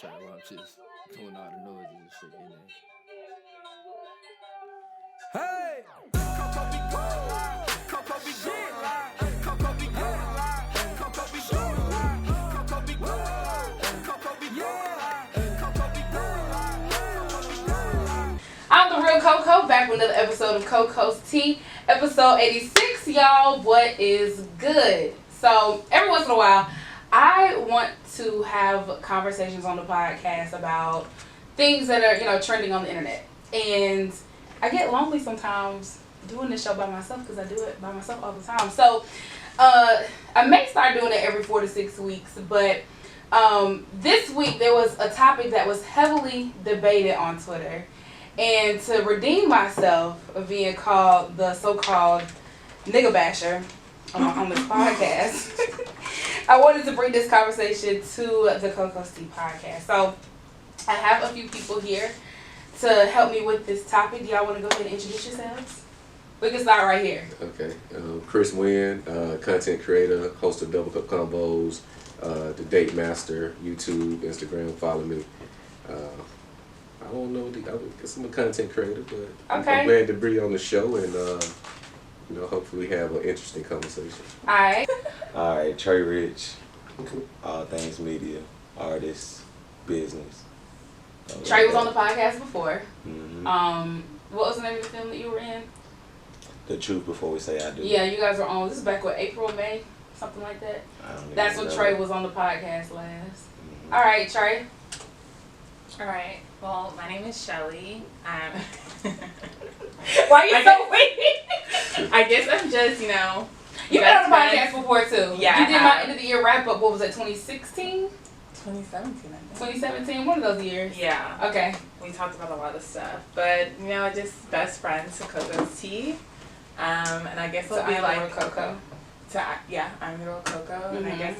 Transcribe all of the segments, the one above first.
Sorry, while I'm just doing all the noises and shit in there. Hey! CoCo be going live. CoCo be going live. CoCo be going live. CoCo be going live. CoCo be going live. CoCo be going live. CoCo be going live. CoCo be going live. I'm the real CoCo, back with another episode of CoCo's Tea, episode 86, y'all. What is good? So every once in a while, I want to have conversations on the podcast about things that are, trending on the internet. And I get lonely sometimes doing this show by myself because I do it by myself all the time. So I may start doing it every 4 to 6 weeks. But this week there was a topic that was heavily debated on Twitter. And to redeem myself of being called the so-called nigga basher on this podcast, I wanted to bring this conversation to the CoCo's Tea podcast. So I have a few people here to help me with this topic. Do y'all want to go ahead and introduce yourselves? We can start right here. Okay. Chris Wynn, content creator, host of Double Cup Combos, the Date Master, YouTube, Instagram, follow me. I don't know, I guess I'm a content creator, but Okay. I'm glad to be on the show and hopefully have an interesting conversation. Alright. Alright, Trey Rich, all things media, artist, business. Trey was on the podcast before. Mm-hmm. What was the name of the film that you were in? The Truth Before We Say I Do. Yeah, you guys were on. This is back with April, May, something like that. I don't even That's when know. Trey was on the podcast last. Mhm. All right, Trey. Alright, well, my name is Shelly. Why you so weak? I guess I'm just, You've been on the podcast before too. Yeah, You did I my have. end of the year wrap up. What was it? 2016, 2017, I think. 2017. One of those years. Yeah, Okay. we talked about a lot of stuff. But, just best friends to CoCo's Tea. And I guess So it'll be I'm like CoCo. I'm the real CoCo. And I Mhm. guess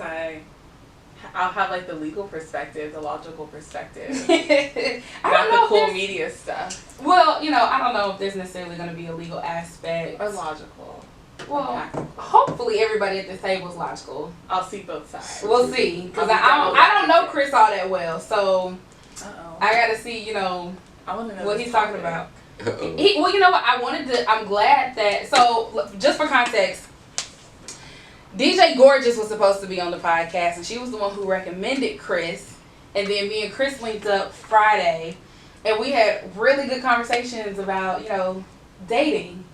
I'll have like the legal perspective, the logical perspective. I Not don't know the if cool there's- media stuff. Well, I don't know if there's necessarily going to be a legal aspect. Or logical. Well, Practical. hopefully everybody at this table is logical. I'll see both sides. We'll see, because I'll be I don't know Chris all that well, so Uh-oh. I got to see, I want to know what this he's talking topic. about. Uh-oh. Well, you know what? I'm glad that. So, just for context, DJ Gorgeous was supposed to be on the podcast, and she was the one who recommended Chris. And then me and Chris linked up Friday, and we had really good conversations about, dating.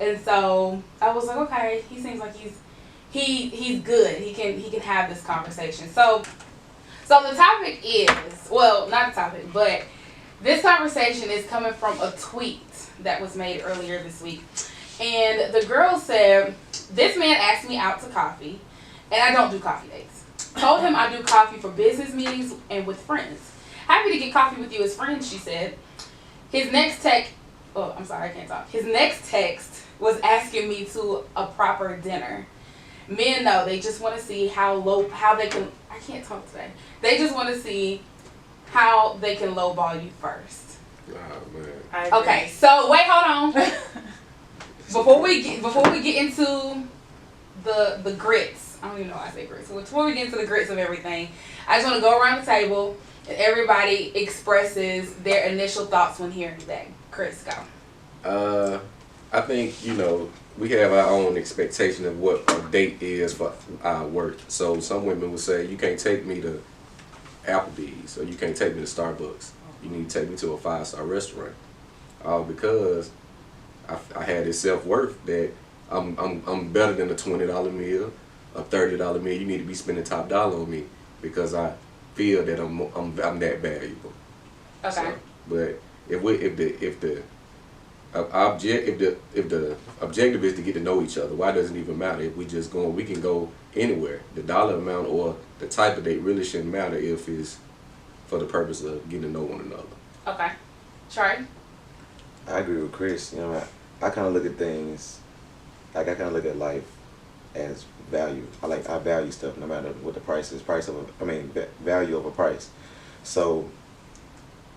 And so I was like, okay, he seems like he's good. He can have this conversation. So the topic is, well, not the topic, but this conversation is coming from a tweet that was made earlier this week. And the girl said, this man asked me out to coffee, and I don't do coffee dates. Told him I do coffee for business meetings and with friends. Happy to get coffee with you as friends, she said. His next text, I'm sorry, I can't talk. His next text was asking me to a proper dinner. Men know, they just want to see how they can, I can't talk today. They just want to see how they can lowball you first. Oh, man. I agree. Okay, so wait, hold on. Before we get into the grits, I don't even know why I say grits. Before we get into the grits of everything, I just want to go around the table and everybody expresses their initial thoughts when hearing that. Chris, go. I think, we have our own expectation of what a date is for our work. So some women will say, you can't take me to Applebee's or you can't take me to Starbucks. You need to take me to a 5-star restaurant. All because I had this self-worth that I'm better than a $20 meal, a $30 meal. You need to be spending top dollar on me because I feel that I'm that valuable. Okay. So, but if the objective is to get to know each other, why does it even matter if we can go anywhere. The dollar amount or the type of date really shouldn't matter if it's for the purpose of getting to know one another. Okay. Trey? I agree with Chris. I kind of look at things, I kind of look at life as value. I value stuff no matter what the price is. Value over price. So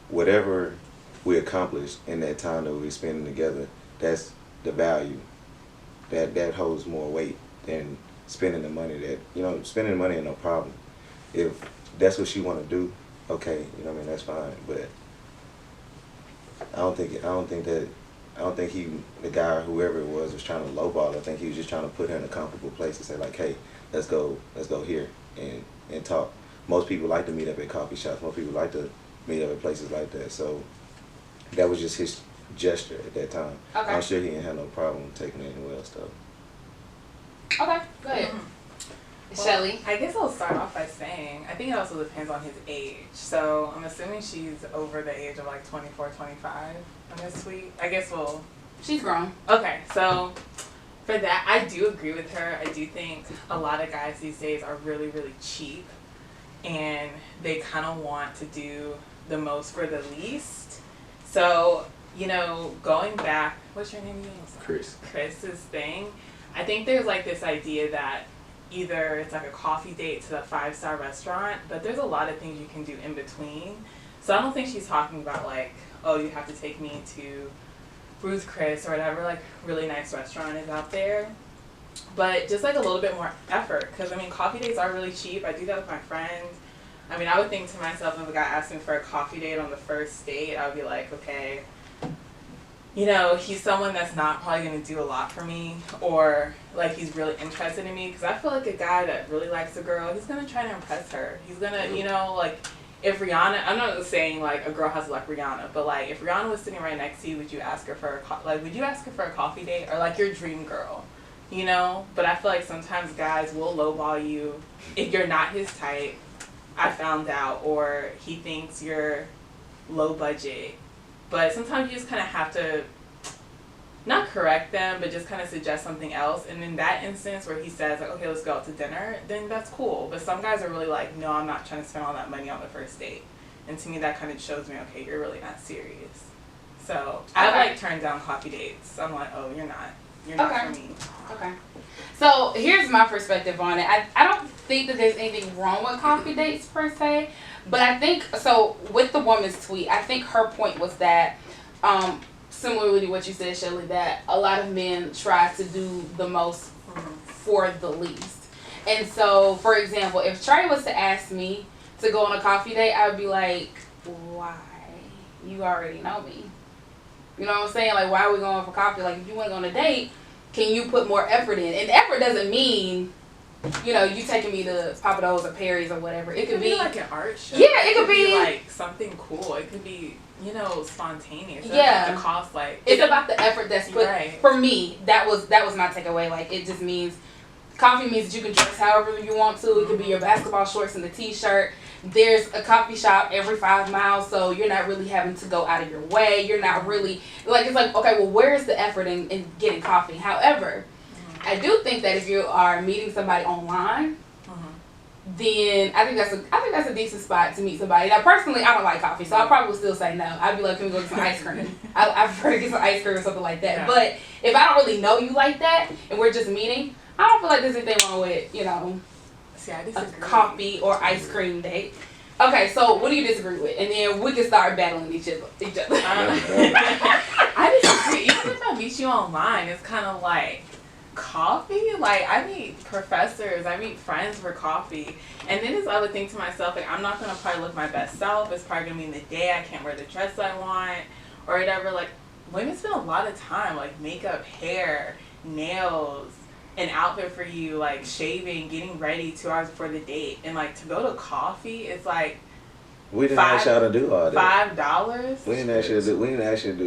whatever we accomplish in that time that we're spending together, that's the value. That holds more weight than spending the money. Spending the money is no problem. If that's what she want to do, okay, you know what I mean, that's fine. But I don't think he, the guy or whoever it was trying to lowball. I think he was just trying to put her in a comfortable place and say like, hey, let's go here and talk. Most people like to meet up at coffee shops. Most people like to meet up at places like that. So that was just his gesture at that time. Okay. I'm sure he didn't have no problem taking it anywhere else though. Okay, go ahead. Shelly. I guess I'll start off by saying, I think it also depends on his age. So I'm assuming she's over the age of like 24, 25 on this tweet. I guess She's grown. Okay, so for that, I do agree with her. I do think a lot of guys these days are really, really cheap. And they kind of want to do the most for the least. So, you know, going back, what's your name again? Chris's thing. I think there's like this idea that either it's like a coffee date to a 5-star restaurant, but there's a lot of things you can do in between. So I don't think she's talking about like, oh, you have to take me to Ruth Chris or whatever like really nice restaurant is out there. But just like a little bit more effort, because I mean coffee dates are really cheap. I do that with my friends. I mean, I would think to myself, if a guy asked me for a coffee date on the first date, I would be like, okay, you know, he's someone that's not probably going to do a lot for me, or like he's really interested in me, because I feel like a guy that really likes a girl, he's going to try to impress her. He's going to, you know, like if Rihanna, I'm not saying like a girl has to like Rihanna, but like if Rihanna was sitting right next to you, would you ask her for would you ask her for a coffee date, or like your dream girl? You know, but I feel like sometimes guys will lowball you if you're not his type. I found out, or he thinks you're low budget. But sometimes you just kind of have to not correct them, but just kind of suggest something else. And in that instance where he says like, okay, let's go out to dinner, then that's cool. But some guys are really like, no, I'm not trying to spend all that money on the first date. And to me, that kind of shows me, okay, you're really not serious. So I've like turned down coffee dates. I'm like, oh, you're not for me. Okay. So here's my perspective on it. I don't think that there's anything wrong with coffee dates per se, but I think, so with the woman's tweet, I think her point was that, similarly to what you said, Shelly, that a lot of men try to do the most for the least. And so, for example, if Trey was to ask me to go on a coffee date, I would be like, why? You already know me. You know what I'm saying? Like, why are we going for coffee? Like, if you went on a date, can you put more effort in? And effort doesn't mean, you know, you taking me to Papa Do's or Perry's or whatever. It could be like an art show. Yeah, it could be like something cool. It could be, you know, spontaneous. It yeah. The cost, like it's about the effort that's put. Right. For me, that was my takeaway. Like, it just means coffee means that you can dress however you want to. It could be your basketball shorts and a t-shirt. There's a coffee shop every 5 miles, so you're not really having to go out of your way. You're not really, like, it's like, okay, well, where's the effort in getting coffee? However, I do think that if you are meeting somebody online, then I think that's a decent spot to meet somebody. Now, personally, I don't like coffee, so I probably would still say no. I'd be like, can we go get some ice cream? I prefer to get some ice cream or something like that. Yeah. But if I don't really know you like that, and we're just meeting, I don't feel like there's anything wrong with, you know, a coffee or ice cream date. Okay, so what do you disagree with? And then we can start battling each other. I disagree. Even if I meet you online, it's kind of like coffee. Like, I meet professors, I meet friends for coffee. And then I would think to myself, like, I'm not going to probably look my best self. It's probably going to be in the day. I can't wear the dress I want or whatever. Like, women spend a lot of time, like, makeup, hair, nails, an outfit for you, like shaving, getting ready 2 hours before the date, and like to go to coffee, it's like we didn't ask y'all to do all that. $5. We didn't ask you to do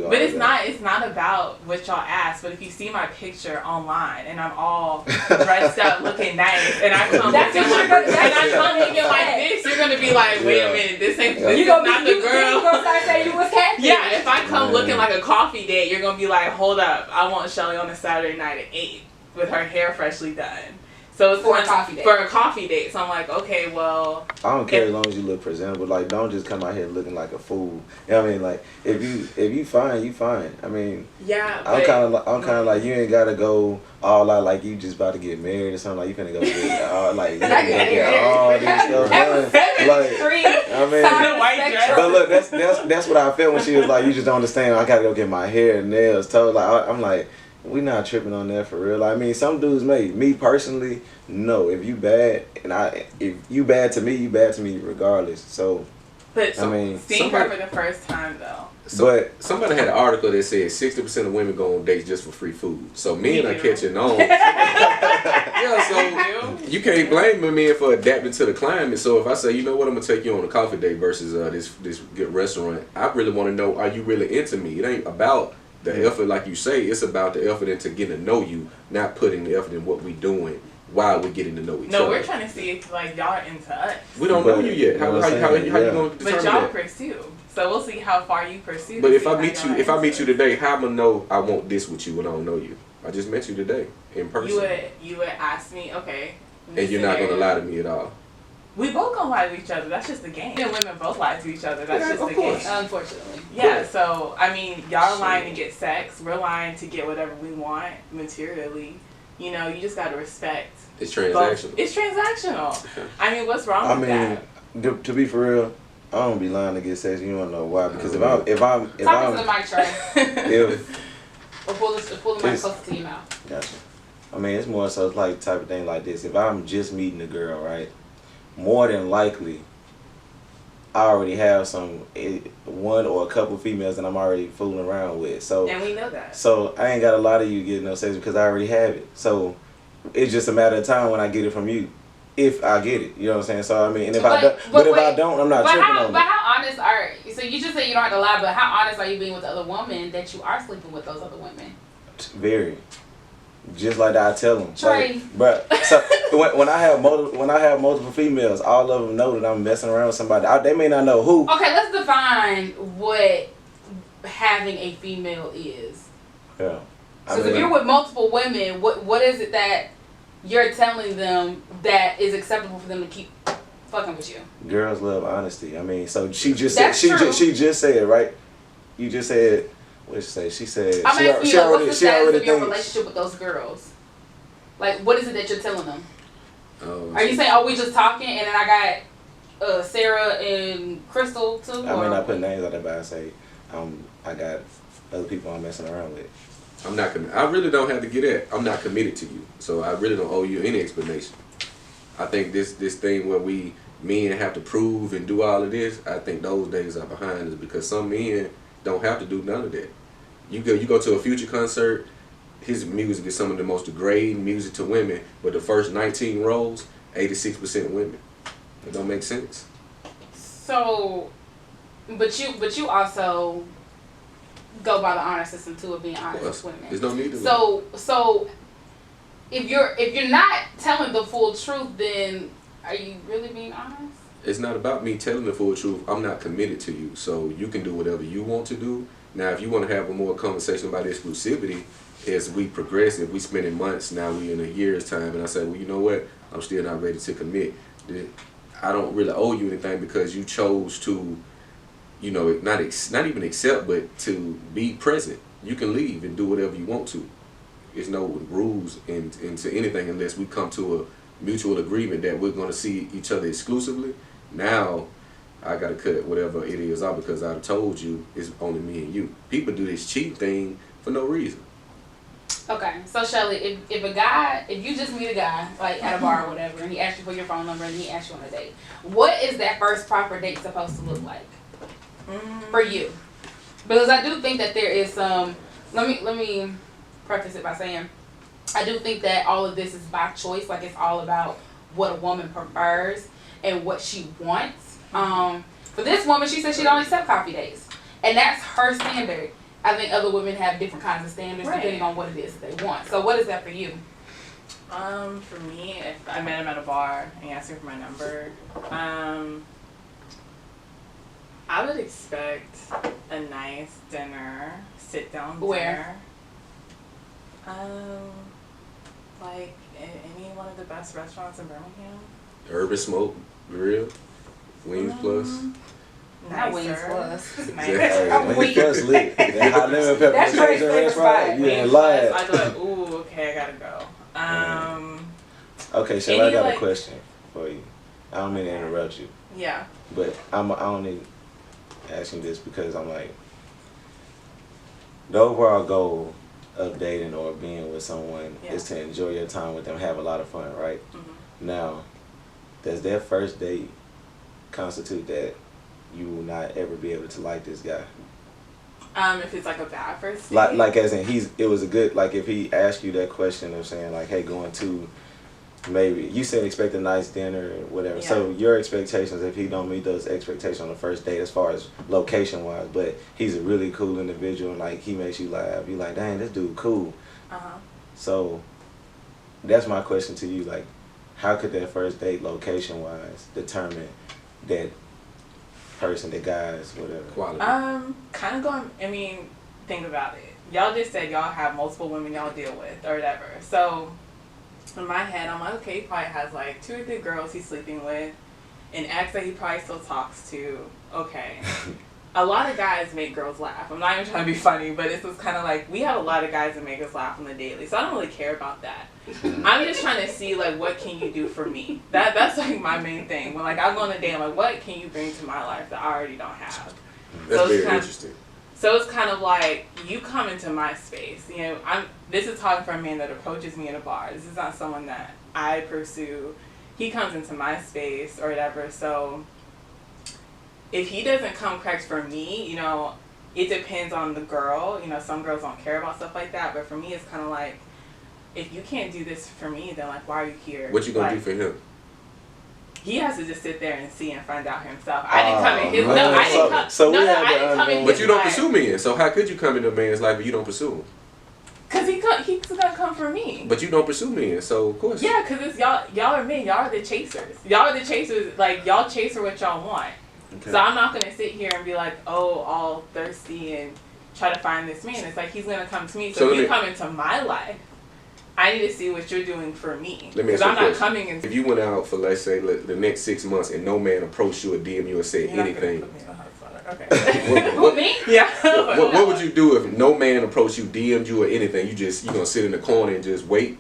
all that. But it's not about what y'all asked. But if you see my picture online and I'm all dressed up, looking nice, and I come looking like this, you're gonna be like, wait a minute, this is not the girl. You gonna start saying you was catfish. Yeah, if I come looking like a coffee date, you're gonna be like, hold up, I want Shelly on a Saturday night at 8 with her hair freshly done. So it's for a coffee date. For a coffee date. So I'm like, okay, well, I don't care as long as you look presentable. Like, don't just come out here looking like a fool. You know what I mean? Like, if you fine, you fine. I mean, yeah. I'm kind of like, you ain't gotta go all out like you just about to get married or something. Like, you finna go get all like you finna go get all this stuff done. Like, I mean, but look, that's what I felt when she was like, you just don't understand. I gotta go get my hair, nails, toes. Like, I'm like, we not tripping on that for real. I mean, some dudes may. Me personally, no. If you bad, if you bad to me, you bad to me regardless. So, But so, I mean, seeing her for the first time though. But somebody had an article that said 60% of women go on dates just for free food. So men are catching on. Yeah, so you can't blame the men for adapting to the climate. So if I say, you know what, I'm gonna take you on a coffee date versus this good restaurant, I really want to know, are you really into me? It ain't about the effort like you say. It's about the effort into getting to know you, not putting the effort in what we doing while we're getting to know each other. No, we're trying to see if like y'all are into us. We don't know you yet. How you gonna determine But y'all that? pursue. So we'll see how far you pursue. But if I meet you today, how am I know I want this with you when I don't know you? I just met you today in person. You would ask me, okay. And you're not gonna lie to me at all. We both gonna lie to each other. That's just the game. Men and women both lie to each other. That's just the game. Unfortunately. Yeah. So I mean, y'all are lying to get sex. We're lying to get whatever we want materially. You know, you just gotta respect. It's transactional. It's transactional. I mean, what's wrong with that? To be for real, I don't be lying to get sex. You don't know why? Because if Talk I'm to the mic, Trey. if Or pull the mic closer to your mouth. Gotcha. I mean, it's more so like type of thing like this. If I'm just meeting a girl, right, more than likely, I already have one or a couple females that I'm already fooling around with. So and we know that. So I ain't got a lot of you getting no sex because I already have it. So it's just a matter of time when I get it from you, if I get it. You know what I'm saying? So I mean, and if I don't, I'm not tripping on it. But how honest are? So you just say you don't have to lie, but how honest are you being with the other woman that you are sleeping with those other women? Very. Just like that, I tell them. Trey. Like, but so when I have multiple females, all of them know that I'm messing around with somebody. They may not know who. Okay, let's define what having a female is. Yeah. Because if you're with multiple women, what is it that you're telling them that is acceptable for them to keep fucking with you? Girls love honesty. I mean, so she just That's said true. she just said, right? You just said. What did she say? She said I'm asking you, what's the status of your thinks. relationship with those girls? Like, what is it that you're telling them? Are you So saying, we just talking, and then I got Sarah and Crystal too? I mean, I put names out there, but I say I got other people I'm messing around with. I'm not. I really don't have to get at. I'm not committed to you, so I really don't owe you any explanation. I think this thing where we men have to prove and do all of this, I think those days are behind us because some men don't have to do none of that. You go to a Future concert, his music is some of the most degrading music to women, but the first 19 rows, 86% women. It don't make sense. So, but you also go by the honor system too of being honest with women. There's no need to. So if you're not telling the full truth, then are you really being honest? It's not about me telling the full truth. I'm not committed to you, so you can do whatever you want to do. Now, if you want to have a more conversation about exclusivity, as we progress, if we spending months, now we in a year's time, and I say, well, you know what, I'm still not ready to commit. I don't really owe you anything because you chose to, you know, not even accept, but to be present. You can leave and do whatever you want to. There's no rules into anything unless we come to a mutual agreement that we're going to see each other exclusively. Now, I got to cut whatever it is out because I told you it's only me and you. People do this cheat thing for no reason. Okay, so Shelly, if you just meet a guy, like at a bar or whatever, and he asks you for your phone number and he asks you on a date, what is that first proper date supposed to look like for you? Because I do think that there is some, let me preface it by saying, I do think that all of this is by choice, like it's all about what a woman prefers and what she wants. For this woman, she said she don't accept coffee dates, and that's her standard. I think other women have different kinds of standards depending on what it is that they want. So what is that for you? For me, if I met him at a bar and he asked me for my number, I would expect a nice dinner, sit down dinner. Where? Like any one of the best restaurants in Birmingham. Urban Smoke Grill, Wings Plus. Not Wings Nicer. Plus. Exactly. Wings Plus lit. That hot lemon pepper That's steak Trey's favorite restaurant. spot. You ain't Wings lying. Plus, I'd be like, ooh, okay, I gotta go. Okay, so I got like- a question for you. I don't mean to interrupt you, Yeah. but I only asking this because I'm like, the overall goal of dating or being with someone is to enjoy your time with them, have a lot of fun, right? Mhm. Now, does that first date constitute that you will not ever be able to like this guy? If it's like a bad first date. Like as in it was a good, like if he asked you that question of saying like, hey, going to, maybe you said expect a nice dinner or whatever. Yeah. So your expectations, if he don't meet those expectations on the first date as far as location wise, but he's a really cool individual and like he makes you laugh, you like, dang, this dude cool. So that's my question to you, like how could that first date location wise determine that person, the guys, whatever? Quality. Kind of going, I mean, think about it. Y'all just said y'all have multiple women y'all deal with or whatever. So in my head, I'm like, okay, he probably has like 2 or 3 girls he's sleeping with, an ex that he probably still talks to. Okay. A lot of guys make girls laugh. I'm not even trying to be funny, but it's just kind of like, we have a lot of guys that make us laugh on the daily, so I don't really care about that. I'm just trying to see, like, what can you do for me? That's like, my main thing. When, like, I go on a date, I'm like, what can you bring to my life that I already don't have? That's so very kind interesting. So it's kind of like, you come into my space. You know, this is talking for a man that approaches me in a bar. This is not someone that I pursue. He comes into my space or whatever, so if he doesn't come correct for me, you know, it depends on the girl. You know, some girls don't care about stuff like that, but for me, it's kind of like, if you can't do this for me, then like, why are you here? What you gonna like, do for him? He has to just sit there and see and find out himself. I didn't come in his. man. No, I didn't come. So we no, had I to didn't come in his. But you don't life. pursue men, so how could you come into a man's life if you don't pursue him? Cause he's gonna come for me. But you don't pursue men, so of course. Yeah, cause it's y'all are men. Y'all are the chasers. Y'all are the chasers. Like y'all chase for what y'all want. Okay. So I'm not gonna sit here and be like, oh, all thirsty and try to find this man. It's like he's gonna come to me. So if you come into my life, I need to see what you're doing for me. Let me Because ask you I'm a not question. coming in. If you went out for, let's say, the next 6 months and no man approached you or DM you or said You're not gonna anything, put me in a hot spot. Okay. what, Me? Yeah. what would you do if no man approached you, DM'd you or anything? You gonna sit in the corner and just wait?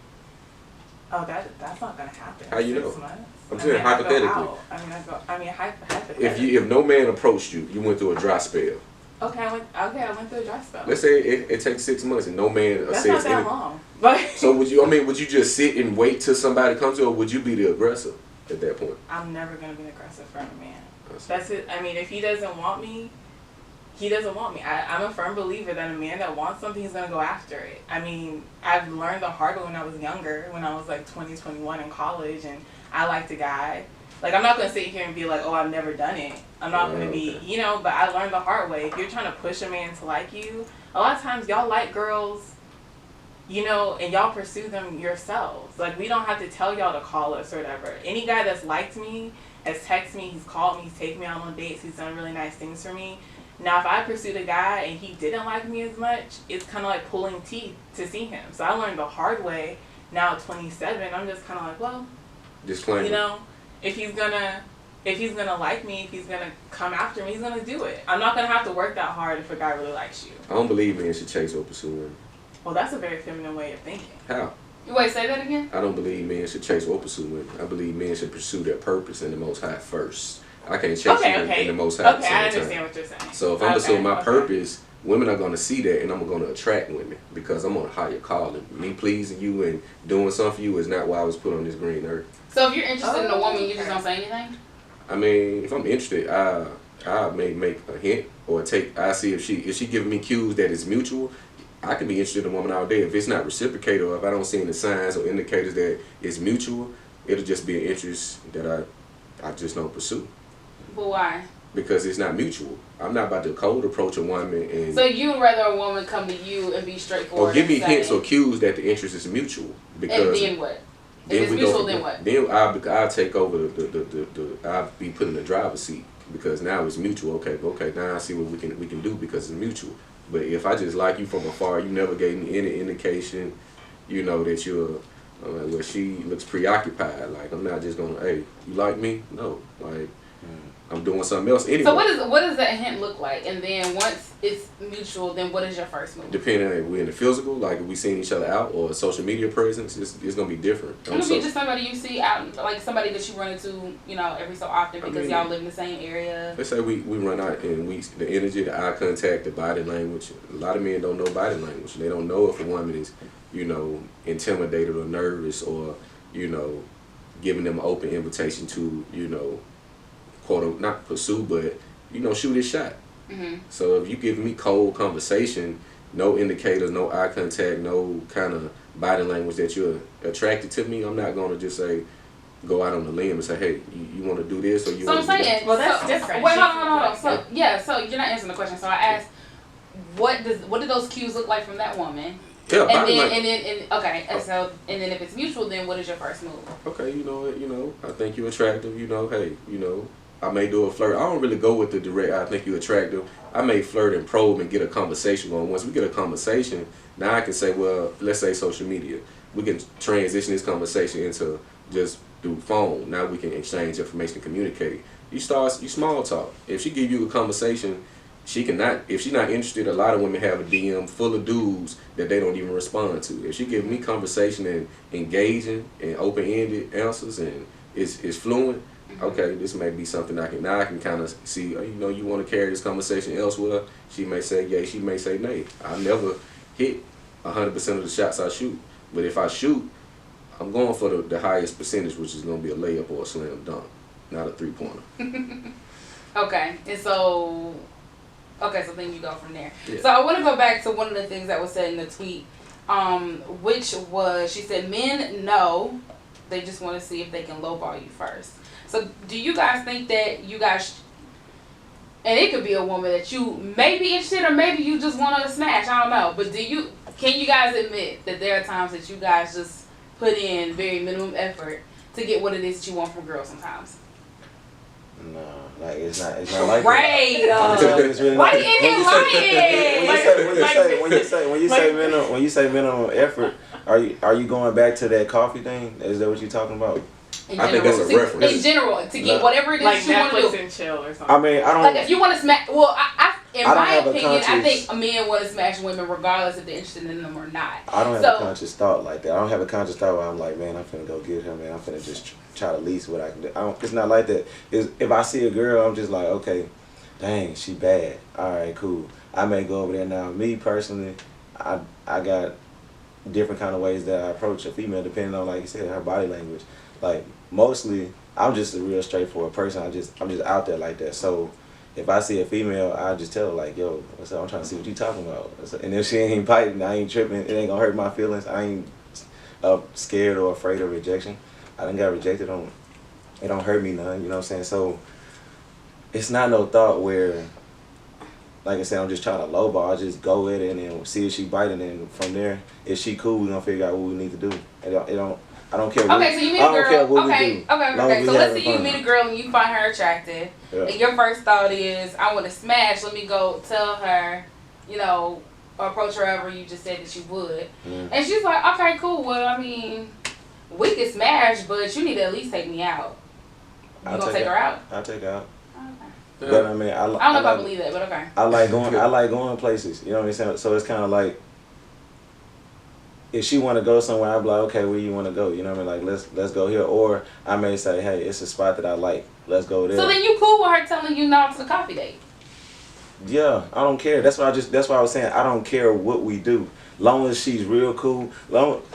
Oh, that's not gonna happen. How you 6 know? months? I'm saying hypothetically. Hypothetically. If no man approached you, you went through a dry spell. Okay, I went through a dry spell. Let's say it takes 6 months and no man That's says not that anything. long. But So would you just sit and wait till somebody comes to you, or would you be the aggressor at that point? I'm never gonna be aggressive for a man. That's- That's it. I mean, if he doesn't want me, he doesn't want me. I'm a firm believer that a man that wants something, he's gonna go after it. I mean, I've learned the hard way when I was younger, when I was like 20, 21 in college, and I liked a guy. Like, I'm not gonna sit here and be like, oh, I've never done it. I'm not gonna be, Okay. you know, but I learned the hard way. If you're trying to push a man to like you, a lot of times y'all like girls, you know, and y'all pursue them yourselves. Like, we don't have to tell y'all to call us or whatever. Any guy that's liked me, has texted me, he's called me, he's taken me out on dates, he's done really nice things for me. Now, if I pursued a guy and he didn't like me as much, it's kind of like pulling teeth to see him. So I learned the hard way. Now at 27, I'm just kind of like, well, Disclaimer. you know, if he's gonna like me, if he's gonna come after me, he's gonna do it. I'm not gonna have to work that hard if a guy really likes you. I don't believe men should chase or pursue women. Well, that's a very feminine way of thinking. How? Wait, say that again? I don't believe men should chase or pursue women. I believe men should pursue their purpose in the Most High first. I can't chase you in the Most High at the Okay, I same understand time. what you're saying. So if I'm pursuing my Okay. purpose, women are going to see that, and I'm going to attract women because I'm on a higher calling. Me pleasing you and doing something for you is not why I was put on this green earth. So if you're interested in a woman, you just okay. don't say anything? I mean, if I'm interested, I may make a hint or I see if she giving me cues that it's mutual. I can be interested in a woman all day. If it's not reciprocated or if I don't see any signs or indicators that it's mutual, it'll just be an interest that I just don't pursue. But why? Because it's not mutual. I'm not about to cold approach a woman and So you'd rather a woman come to you and be straightforward or give me and say, hints or cues that the interest is mutual. Because and then what? If it's we mutual, go then what? Then I'll take over I'll be put in the driver's seat because now it's mutual. Okay, now I see what we can do because it's mutual. But if I just like you from afar, you never gave me any indication, you know, that you're, well, she looks preoccupied. Like, I'm not just going to, hey, you like me? No. Like, I'm doing something else anyway. So what does that hint look like? And then once it's mutual, then what is your first move? Depending on if we're in the physical, like if we seen each other out, or social media presence, it's going to be different. It could be just somebody you see out, like somebody that you run into, you know, every so often because y'all live in the same area. Let's say we run out and the energy, the eye contact, the body language. A lot of men don't know body language. They don't know if a woman is, you know, intimidated or nervous or, you know, giving them an open invitation to, you know, quote unquote, not pursue, but shoot his shot. So if you give me cold conversation, no indicators, no eye contact, no kind of body language that you're attracted to me, I'm not gonna just say go out on the limb and say, hey, you want to do this or you So want I'm to do saying, that. Well, that's different. Wait, hold on. So you're not answering the question. So I asked, what do those cues look like from that woman? Yeah, And body then, language. and then if it's mutual, then what is your first move? Okay, I think you're attractive, hey, I may do a flirt. I don't really go with the direct, I think you're attractive. I may flirt and probe and get a conversation going. Once we get a conversation, now I can say, well, let's say social media. We can transition this conversation into just through phone. Now we can exchange information and communicate. You small talk. If she give you a conversation, if she's not interested, a lot of women have a DM full of dudes that they don't even respond to. If she give me conversation and engaging and open-ended answers and is fluent, okay, this may be something I can kind of see, you want to carry this conversation elsewhere. She may say yay, she may say nay. I never hit 100% of the shots I shoot. But if I shoot, I'm going for the highest percentage, which is going to be a layup or a slam dunk, not a three-pointer. Okay, and so then you go from there. Yeah. So I want to go back to one of the things that was said in the tweet, which was, she said, men know, they just want to see if they can lowball you first. So do you guys think that you guys, and it could be a woman that you may be interested or maybe you just want to smash, I don't know, but can you guys admit that there are times that you guys just put in very minimum effort to get what it is that you want from girls sometimes? No, like it's not like Right. It's really Why not. you in here lying? When you say minimum effort, are you going back to that coffee thing? Is that what you're talking about? I think that's a reference. In general, to get whatever it is Like you want to Netflix do. and chill or something. I mean, I don't. Like if you want to smash, well, in I don't my have a opinion, I conscious- think men want to smash women regardless if they're interested in them or not. I don't have So- a conscious thought like that. I don't have a conscious thought where I'm like, man, I'm finna go get her, man. I'm finna just try to lease what I can do. It's not like that. If I see a girl, I'm just like, okay, dang, she bad. All right, cool. I may go over there now. Me personally, I got different kind of ways that I approach a female depending on, like you said, her body language. Like mostly, I'm just a real straightforward person. I'm just out there like that. So if I see a female, I just tell her like, yo, what's up? I'm trying to see what you talking about. And if she ain't biting, I ain't tripping. It ain't gonna hurt my feelings. I ain't scared or afraid of rejection. I done got rejected on. It don't hurt me none. You know what I'm saying? So it's not no thought where, like I said, I'm just trying to lowball. I just go with it and then see if she biting. And from there, if she cool, we gonna figure out what we need to do. I don't care. Okay, so you meet a girl. Okay. So let's say you fun. meet a girl and you find her attractive, Yeah. and your first thought is, I want to smash. Let me go tell her, or approach her however you just said that you would. Mm. And she's like, okay, cool. Well, I mean, we can smash, but you need to at least take me out. You gonna take her out? I'll take her out. Okay. But I mean, I don't know if I believe that, but okay. I like going places. You know what I'm saying? So it's kind of like, if she want to go somewhere, I'll be like, okay, where you want to go? You know what I mean? Like, let's go here. Or I may say, hey, it's a spot that I like. Let's go there. So then you cool with her telling you no to the coffee date? Yeah, I don't care. That's why I was saying I don't care what we do. Long as she's real cool.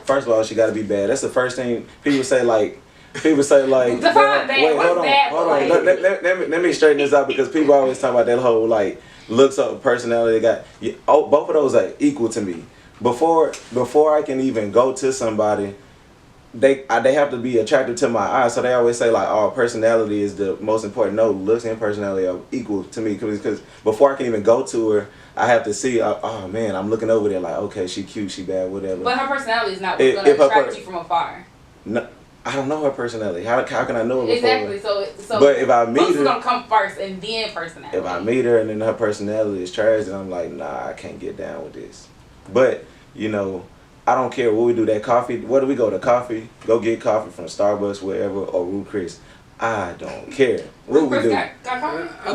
First of all, she got to be bad. That's the first thing people say. Like, Define bad. wait, What's bad, hold boy? on. Let me straighten this out because people always talk about that whole like looks up personality. Both of those are equal to me. Before I can even go to somebody, they have to be attracted to my eyes. So they always say like, oh, personality is the most important. No, looks and personality are equal to me because before I can even go to her, I have to see. Oh man, I'm looking over there like, okay, she cute, she bad, whatever. But her personality is not what's going to attract you from afar. No, I don't know her personality. How can I know her before? Exactly. So but if I meet looks her, is gonna come first and then personality. if I meet her and then her personality is trash, then I'm like, nah, I can't get down with this. But I don't care what we do. That coffee, where do we go? To coffee? Go get coffee from Starbucks, wherever, or Ruth Chris. I don't care what we do. Got coffee? I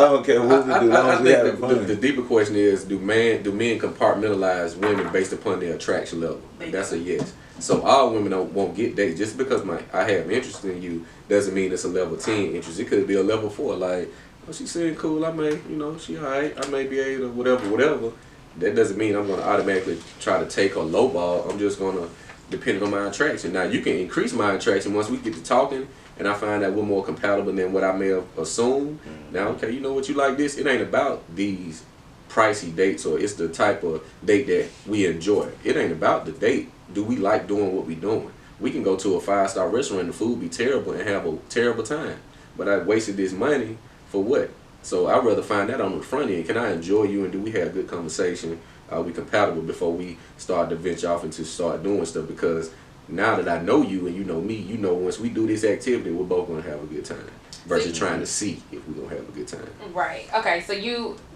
don't care what we do. As long I as we have think fun. the deeper question is, do men compartmentalize women based upon their attraction level? That's a yes. So all women won't get dates. Just because I have interest in you doesn't mean it's a level 10 interest. It could be a level 4. Like, oh, she seemed cool. I may, she alright. I may be able to whatever. That doesn't mean I'm going to automatically try to take her low ball. I'm just going to depend on my attraction. Now, you can increase my attraction once we get to talking and I find that we're more compatible than what I may have assumed. Now, okay, you know what, you like this? It ain't about these pricey dates, or it's the type of date that we enjoy. It ain't about the date. Do we like doing what we doing? We can go to a 5-star restaurant and the food be terrible and have a terrible time. But I wasted this money for what? So I'd rather find that on the front end. Can I enjoy you, and do we have good conversation? Are we compatible before we start to venture off into start doing stuff? Because now that I know you and you know me, you know once we do this activity, we're both going to have a good time. Versus trying to see if we're going to have a good time. Right. Okay, so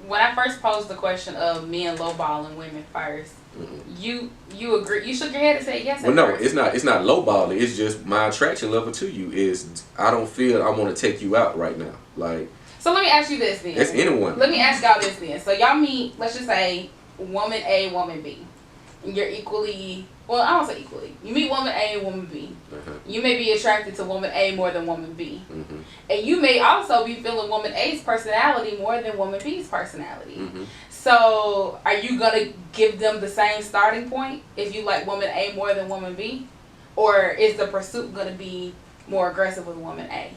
when I first posed the question of men lowballing women first, you agree, you shook your head and said yes. Well, no, it's not lowballing. It's just my attraction level to you is I don't feel I want to take you out right now. Like, so let me ask you this then. It's anyone. Let me ask y'all this then. So y'all meet, let's just say, woman A, woman B. You're equally, well, I don't say equally. You meet woman A and woman B. You may be attracted to woman A more than woman B. And you may also be feeling woman A's personality more than woman B's personality. So are you going to give them the same starting point if you like woman A more than woman B? Or is the pursuit going to be more aggressive with woman A?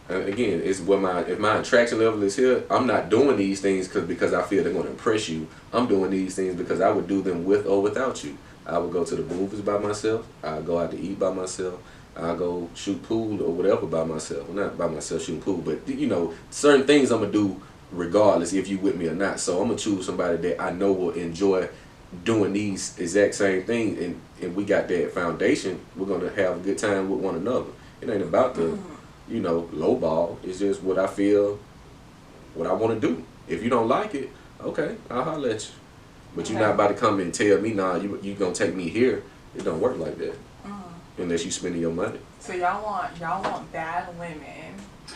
Again, it's if my attraction level is here, I'm not doing these things because I feel they're going to impress you. I'm doing these things because I would do them with or without you. I would go to the movies by myself. I'll go out to eat by myself. I'll go shoot pool or whatever by myself. Well, not by myself shooting pool, but you know, certain things I'm going to do regardless if you with me or not. So I'm going to choose somebody that I know will enjoy doing these exact same things, and we got that foundation. We're going to have a good time with one another. It ain't about the low ball. It's just what I feel, what I want to do. If you don't like it, okay, I'll holler at you. But you're not about to come and tell me, nah, you gonna take me here. It don't work like that. Unless you spending your money. So y'all want bad women.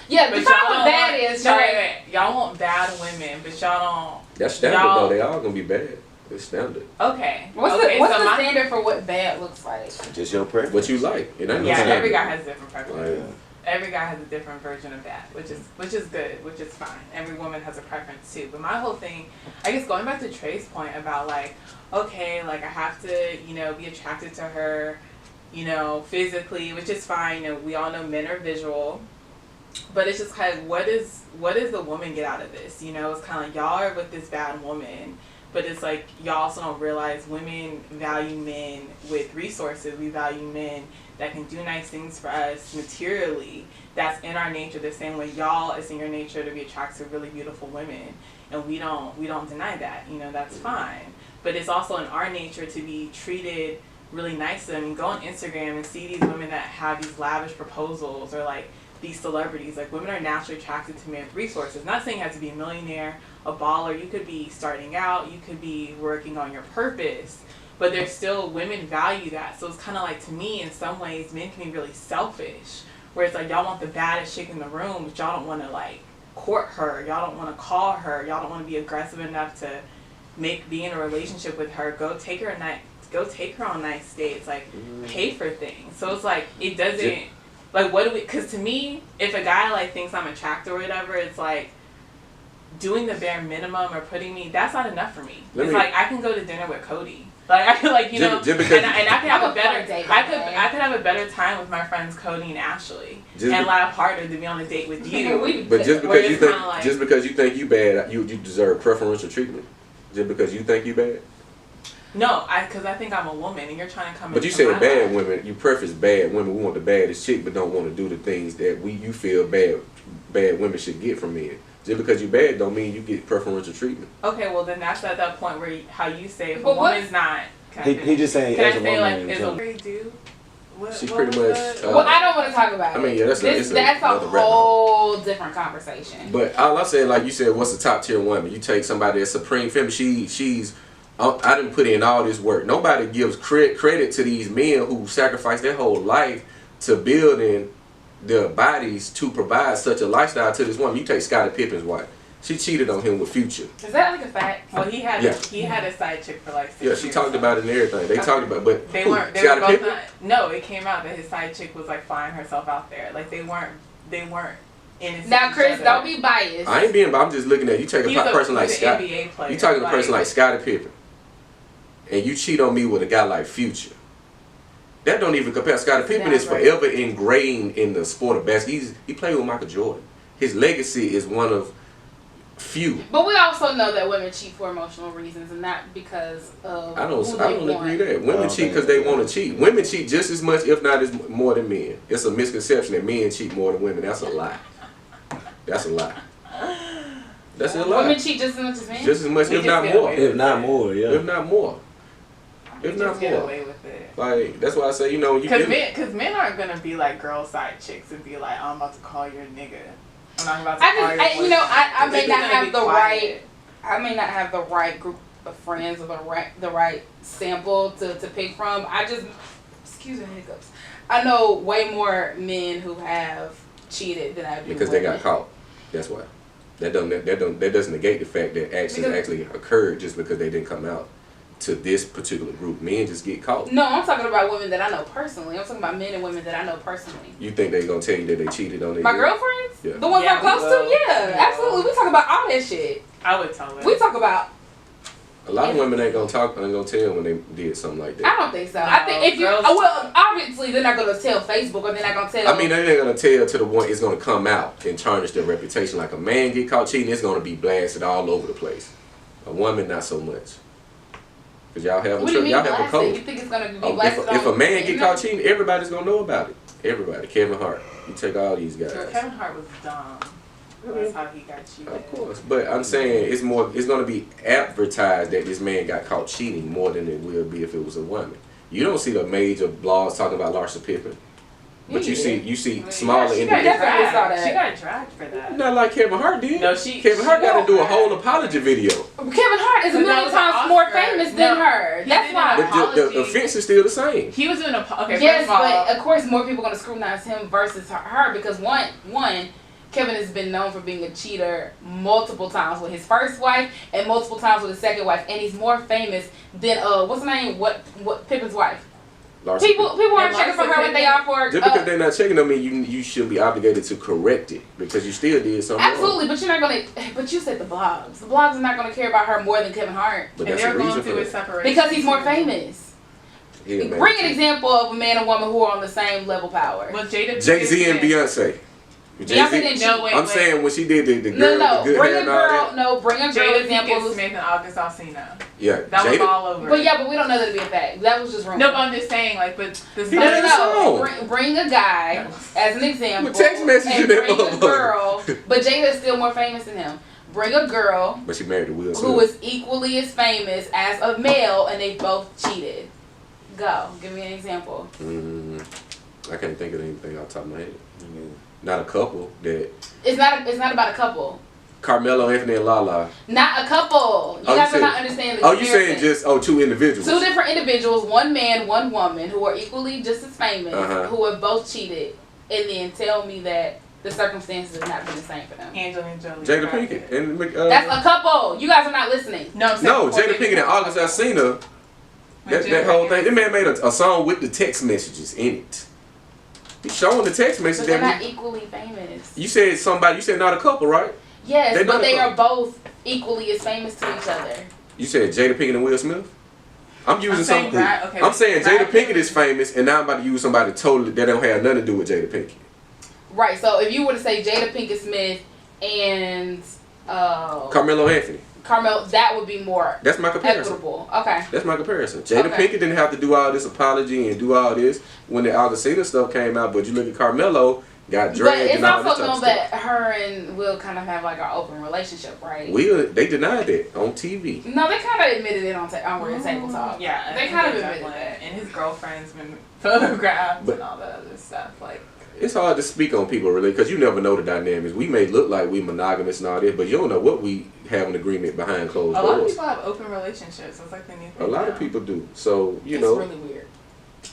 Yeah, but y'all want bad is wait. Y'all want bad women, but y'all don't. That's standard though. They all gonna be bad. It's standard. Okay. What's the standard for what bad looks like? Just your preference. What you like. It ain't every guy has a different preference. Oh, yeah. Every guy has a different version of that, which is good, which is fine. Every woman has a preference too. But my whole thing, I guess going back to Trey's point about like, okay, like I have to, be attracted to her, physically, which is fine. We all know men are visual, but it's just kind of what does the woman get out of this? It's kind of like y'all are with this bad woman, but it's like y'all also don't realize women value men with resources. We value men that can do nice things for us materially. That's in our nature, the same way y'all, it's in your nature to be attracted to really beautiful women, and we don't deny that. That's fine. But it's also in our nature to be treated really nice to them. You go on Instagram and see these women that have these lavish proposals, or like these celebrities. Like, women are naturally attracted to men with resources. Not saying you have to be a millionaire, a baller. You could be starting out. You could be working on your purpose. But there's still, women value that. So it's kind of like, to me, in some ways, men can be really selfish. Where it's like, y'all want the baddest chick in the room, but y'all don't want to, like, court her. Y'all don't want to call her. Y'all don't want to be aggressive enough to be in a relationship with her. Go take her on nice dates. Like, pay for things. So it's like, it doesn't, like, what do we, because to me, if a guy, like, thinks I'm attractive or whatever, it's like, doing the bare minimum or putting me, that's not enough for me. Like, I can go to dinner with Cody. Like, I feel like, and I could have a better date. I could have a better time with my friends Cody and Ashley, and laugh harder to be on a date with you. But just because you think you bad, you deserve preferential treatment. Just because you think you bad. No, because I think I'm a woman, and you're trying to come. But you said bad women. You preface bad women. We want the baddest chick, but don't want to do the things that you feel bad women should get from men. Just because you bad don't mean you get preferential treatment. Okay, well then that's at that point where how you say if a woman's not. He just saying as a woman. Like, is a very do? She pretty much. Well, I don't want to talk about it. I mean, yeah, that's a whole different conversation. But all I'm saying, like you said, what's the top tier woman? You take somebody that's supreme feminine. She's. I didn't put in all this work. Nobody gives credit to these men who sacrifice their whole life to building their bodies to provide such a lifestyle to this woman. You take Scottie Pippen's wife. She cheated on him with Future. Is that like a fact? Well, he had a side chick for like 6 years. Yeah, she talked about it and everything. They talked about it, but they were both not. No, it came out that his side chick was like flying herself out there. Like they weren't innocent. Now, Chris, don't be biased. I ain't being biased. I'm just looking at you. Take a person like Scott. You talking to a person like Scottie Pippen, and you cheat on me with a guy like Future. That don't even compare. Scottie Pippen is forever ingrained in the sport of basketball. He played with Michael Jordan. His legacy is one of few. But we also know that women cheat for emotional reasons and not because of I who don't they agree want. that. Women cheat because they want to cheat. Women cheat just as much, if not as more than men. It's a misconception that men cheat more than women. That's a lie. That's a lie. That's a lie. Women cheat just as much as men? Just as much, We if just not get more. away If not more, yeah. If not more. You If just not get more. away with it. Like, that's why I say, you know, you Because men aren't gonna be like girl side chicks and be like, I'm about to call your nigga. I'm not about to call your you know, I may They're not gonna have be the quiet. right. I may not have the right group of friends or the right sample to pick from. I just, excuse me, hiccups. I know way more men who have cheated than I do because they women. got caught. That's why. That doesn't negate the fact that actions actually occurred just because they didn't come out to this particular group. Men just get caught. No, I'm talking about women that I know personally. I'm talking about men and women that I know personally. You think they gonna tell you that they cheated on their My girl? girlfriends? Yeah. The ones Yeah, I'm close we to? will. Yeah, We will. absolutely. We talk about all that shit. I would tell them. We talk about. A lot of women ain't gonna tell when they did something like I that. don't think so. No, I think if you, girls well, obviously they're not gonna tell Facebook or they're not gonna tell. I mean, they ain't gonna tell to the one it's gonna come out and tarnish their reputation. Like a man get caught cheating, it's gonna be blasted all over the place. A woman, not so much. Cause y'all have What do you mean y'all have a blasted? code. You think it's gonna be Oh, blasted? if a on man the get internet? caught cheating, everybody's gonna know about it. Everybody. Kevin Hart. You take all these guys. Kevin Hart was dumb. That's how he got cheated. Of course, but I'm saying it's going to be advertised that this man got caught cheating more than it will be if it was a woman. You don't see the major blogs talking about Larsa Pippen, but you see smaller She got individuals. definitely saw that. She got dragged for that. Not like Kevin Hart did. No, Kevin Hart got to do a whole apology video. Kevin Hart is a But that million was times an more Oscar. famous No, than her. he That's did why. not. The offense is still the same. He was doing a okay. Yes, first of all, but of course more people are gonna scrutinize him versus her because one, Kevin has been known for being a cheater multiple times with his first wife and multiple times with his second wife, and he's more famous than what's her name? What Pippen's wife? Larsa People Pippen. aren't And checking for Larsa her what they are for. Just because they're not checking on me, you should be obligated to correct it because you still did something Absolutely, wrong. but you're not gonna. But you said the blogs. The blogs are not gonna care about her more than Kevin Hart But and that's they're the going reason through for a that. separation because he's more famous. He a man Bring an too. example of a man and woman who are on the same level power. Well, Jada Jay-Z and Pinkett- Beyonce. Beyonce didn't No, cheat. wait, I'm saying when she did the girl No, with the good bring hair a and all girl. that. No, bring a girl Jada example. Pinkett who's- Smith and August Alsina. Yeah, That was Jada. all over. But it. yeah, but we don't know that to be a fact. That was just rumor. No, but I'm just saying, like, but this He No, did no, a song. no. Bring a guy as an example. With text messaging and that bring a motherfucker. girl. But Jada's still more famous than him. Bring a girl But she married to Will Smith. who is equally as famous as a male, and they both cheated. Go. Give me an example. I can't think of anything off the top of my head. Not a couple that It's not about a couple. Carmelo Anthony and Lala. Not a couple. You Oh, guys you are not said- understanding the Oh, you saying comparison. just two individuals? Two different individuals, one man, one woman, who are equally just as famous, who have both cheated, and then tell me that the circumstances have not been the same for them. Angelina Jolie. Jada Pinkett and That's a couple. You guys are not listening. No, I'm saying no before Jada they- Pinkett and August Alsina. That whole thing. That man made a song with the text messages in it. He's showing the text But message they're that not equally famous. you said somebody. You said not a couple, right? Yes, They're but not they a are couple. both equally as famous to each other. You said Jada Pinkett and Will Smith. I'm using saying something. Brad- okay, I'm saying Brad Jada Pinkett is famous, and now I'm about to use somebody totally that don't have nothing to do with Jada Pinkett. Right. So if you were to say Jada Pinkett Smith and Carmelo Anthony. Carmel, that would be more That's my comparison. equitable. Okay. That's my comparison. Jada Okay. Pinkett didn't have to do all this apology and do all this when the Augustina stuff came out, but you look at Carmelo, got But dragged it's and all this also type of known stuff. that her and Will kind of have like an open relationship, right? They denied that on TV. No, they kind of admitted it on Red Table Talk. Yeah, I They think kind of they admitted definitely- that. And his girlfriend's been photographed But- and all that other stuff. Like, It's hard to speak on people really because you never know the dynamics. We may look like we monogamous and all this, but you don't know what we have an agreement behind closed a lot of doors. people have open relationships. It's like the new thing. A lot now. of people do. So you It's know, really weird.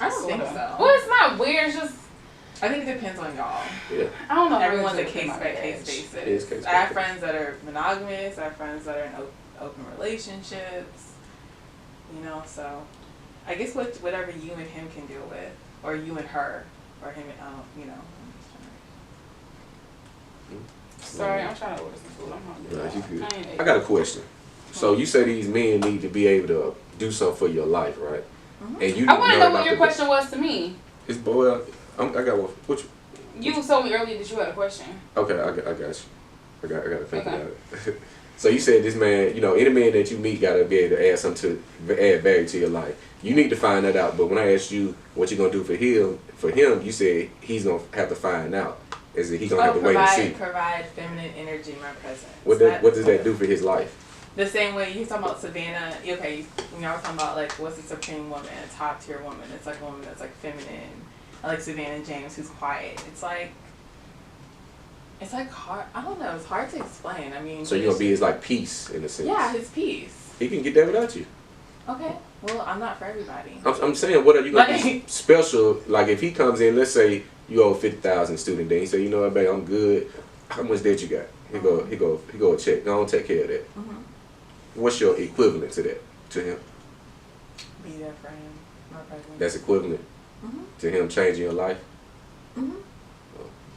I don't think so. Well, it's not weird. It's just I think it depends on y'all. yeah. I don't know. Everyone's a really case my by case age. basis. It is case by I have case. friends that are monogamous. I have friends that are in open relationships. You know, so I guess whatever you and him can deal with, or you and her, or him and you know. Sorry, I'm trying to order some food. I'm hungry. Nah, you good. I ain't ate. I got a question. So you say these men need to be able to do something for your life, right? and you I want to know what it your off the question was to me. It's boy. I got one. What You told me earlier that you had a question. Okay, I got you. I got to think Okay. about it. So you said this man, any man that you meet got to be able to add something add value to your life. You need to find that out. But when I asked you what you gonna do for him, you said he's gonna have to find out. Is that he gonna have to wait and see? Provide feminine energy in my presence. What does that do for his life? The same way you're talking about Savannah. Okay, when y'all were talking about like what's a supreme woman, a top tier woman. It's like a woman that's like feminine. I like Savannah James, who's quiet. It's like hard. I don't know. It's hard to explain. I mean. So you're gonna be his like peace in a sense. Yeah, his peace. He can get that without you. Okay. Well, I'm not for everybody. I'm saying, what are you gonna be special? Like if he comes in, let's say you owe 50,000 student debt. He say, you know what, babe, I'm good. How much debt you got? He go check. Go on, take care of that. Mm-hmm. What's your equivalent to that to him? Be there for him. My presence. That's equivalent to him changing your life. Mm-hmm.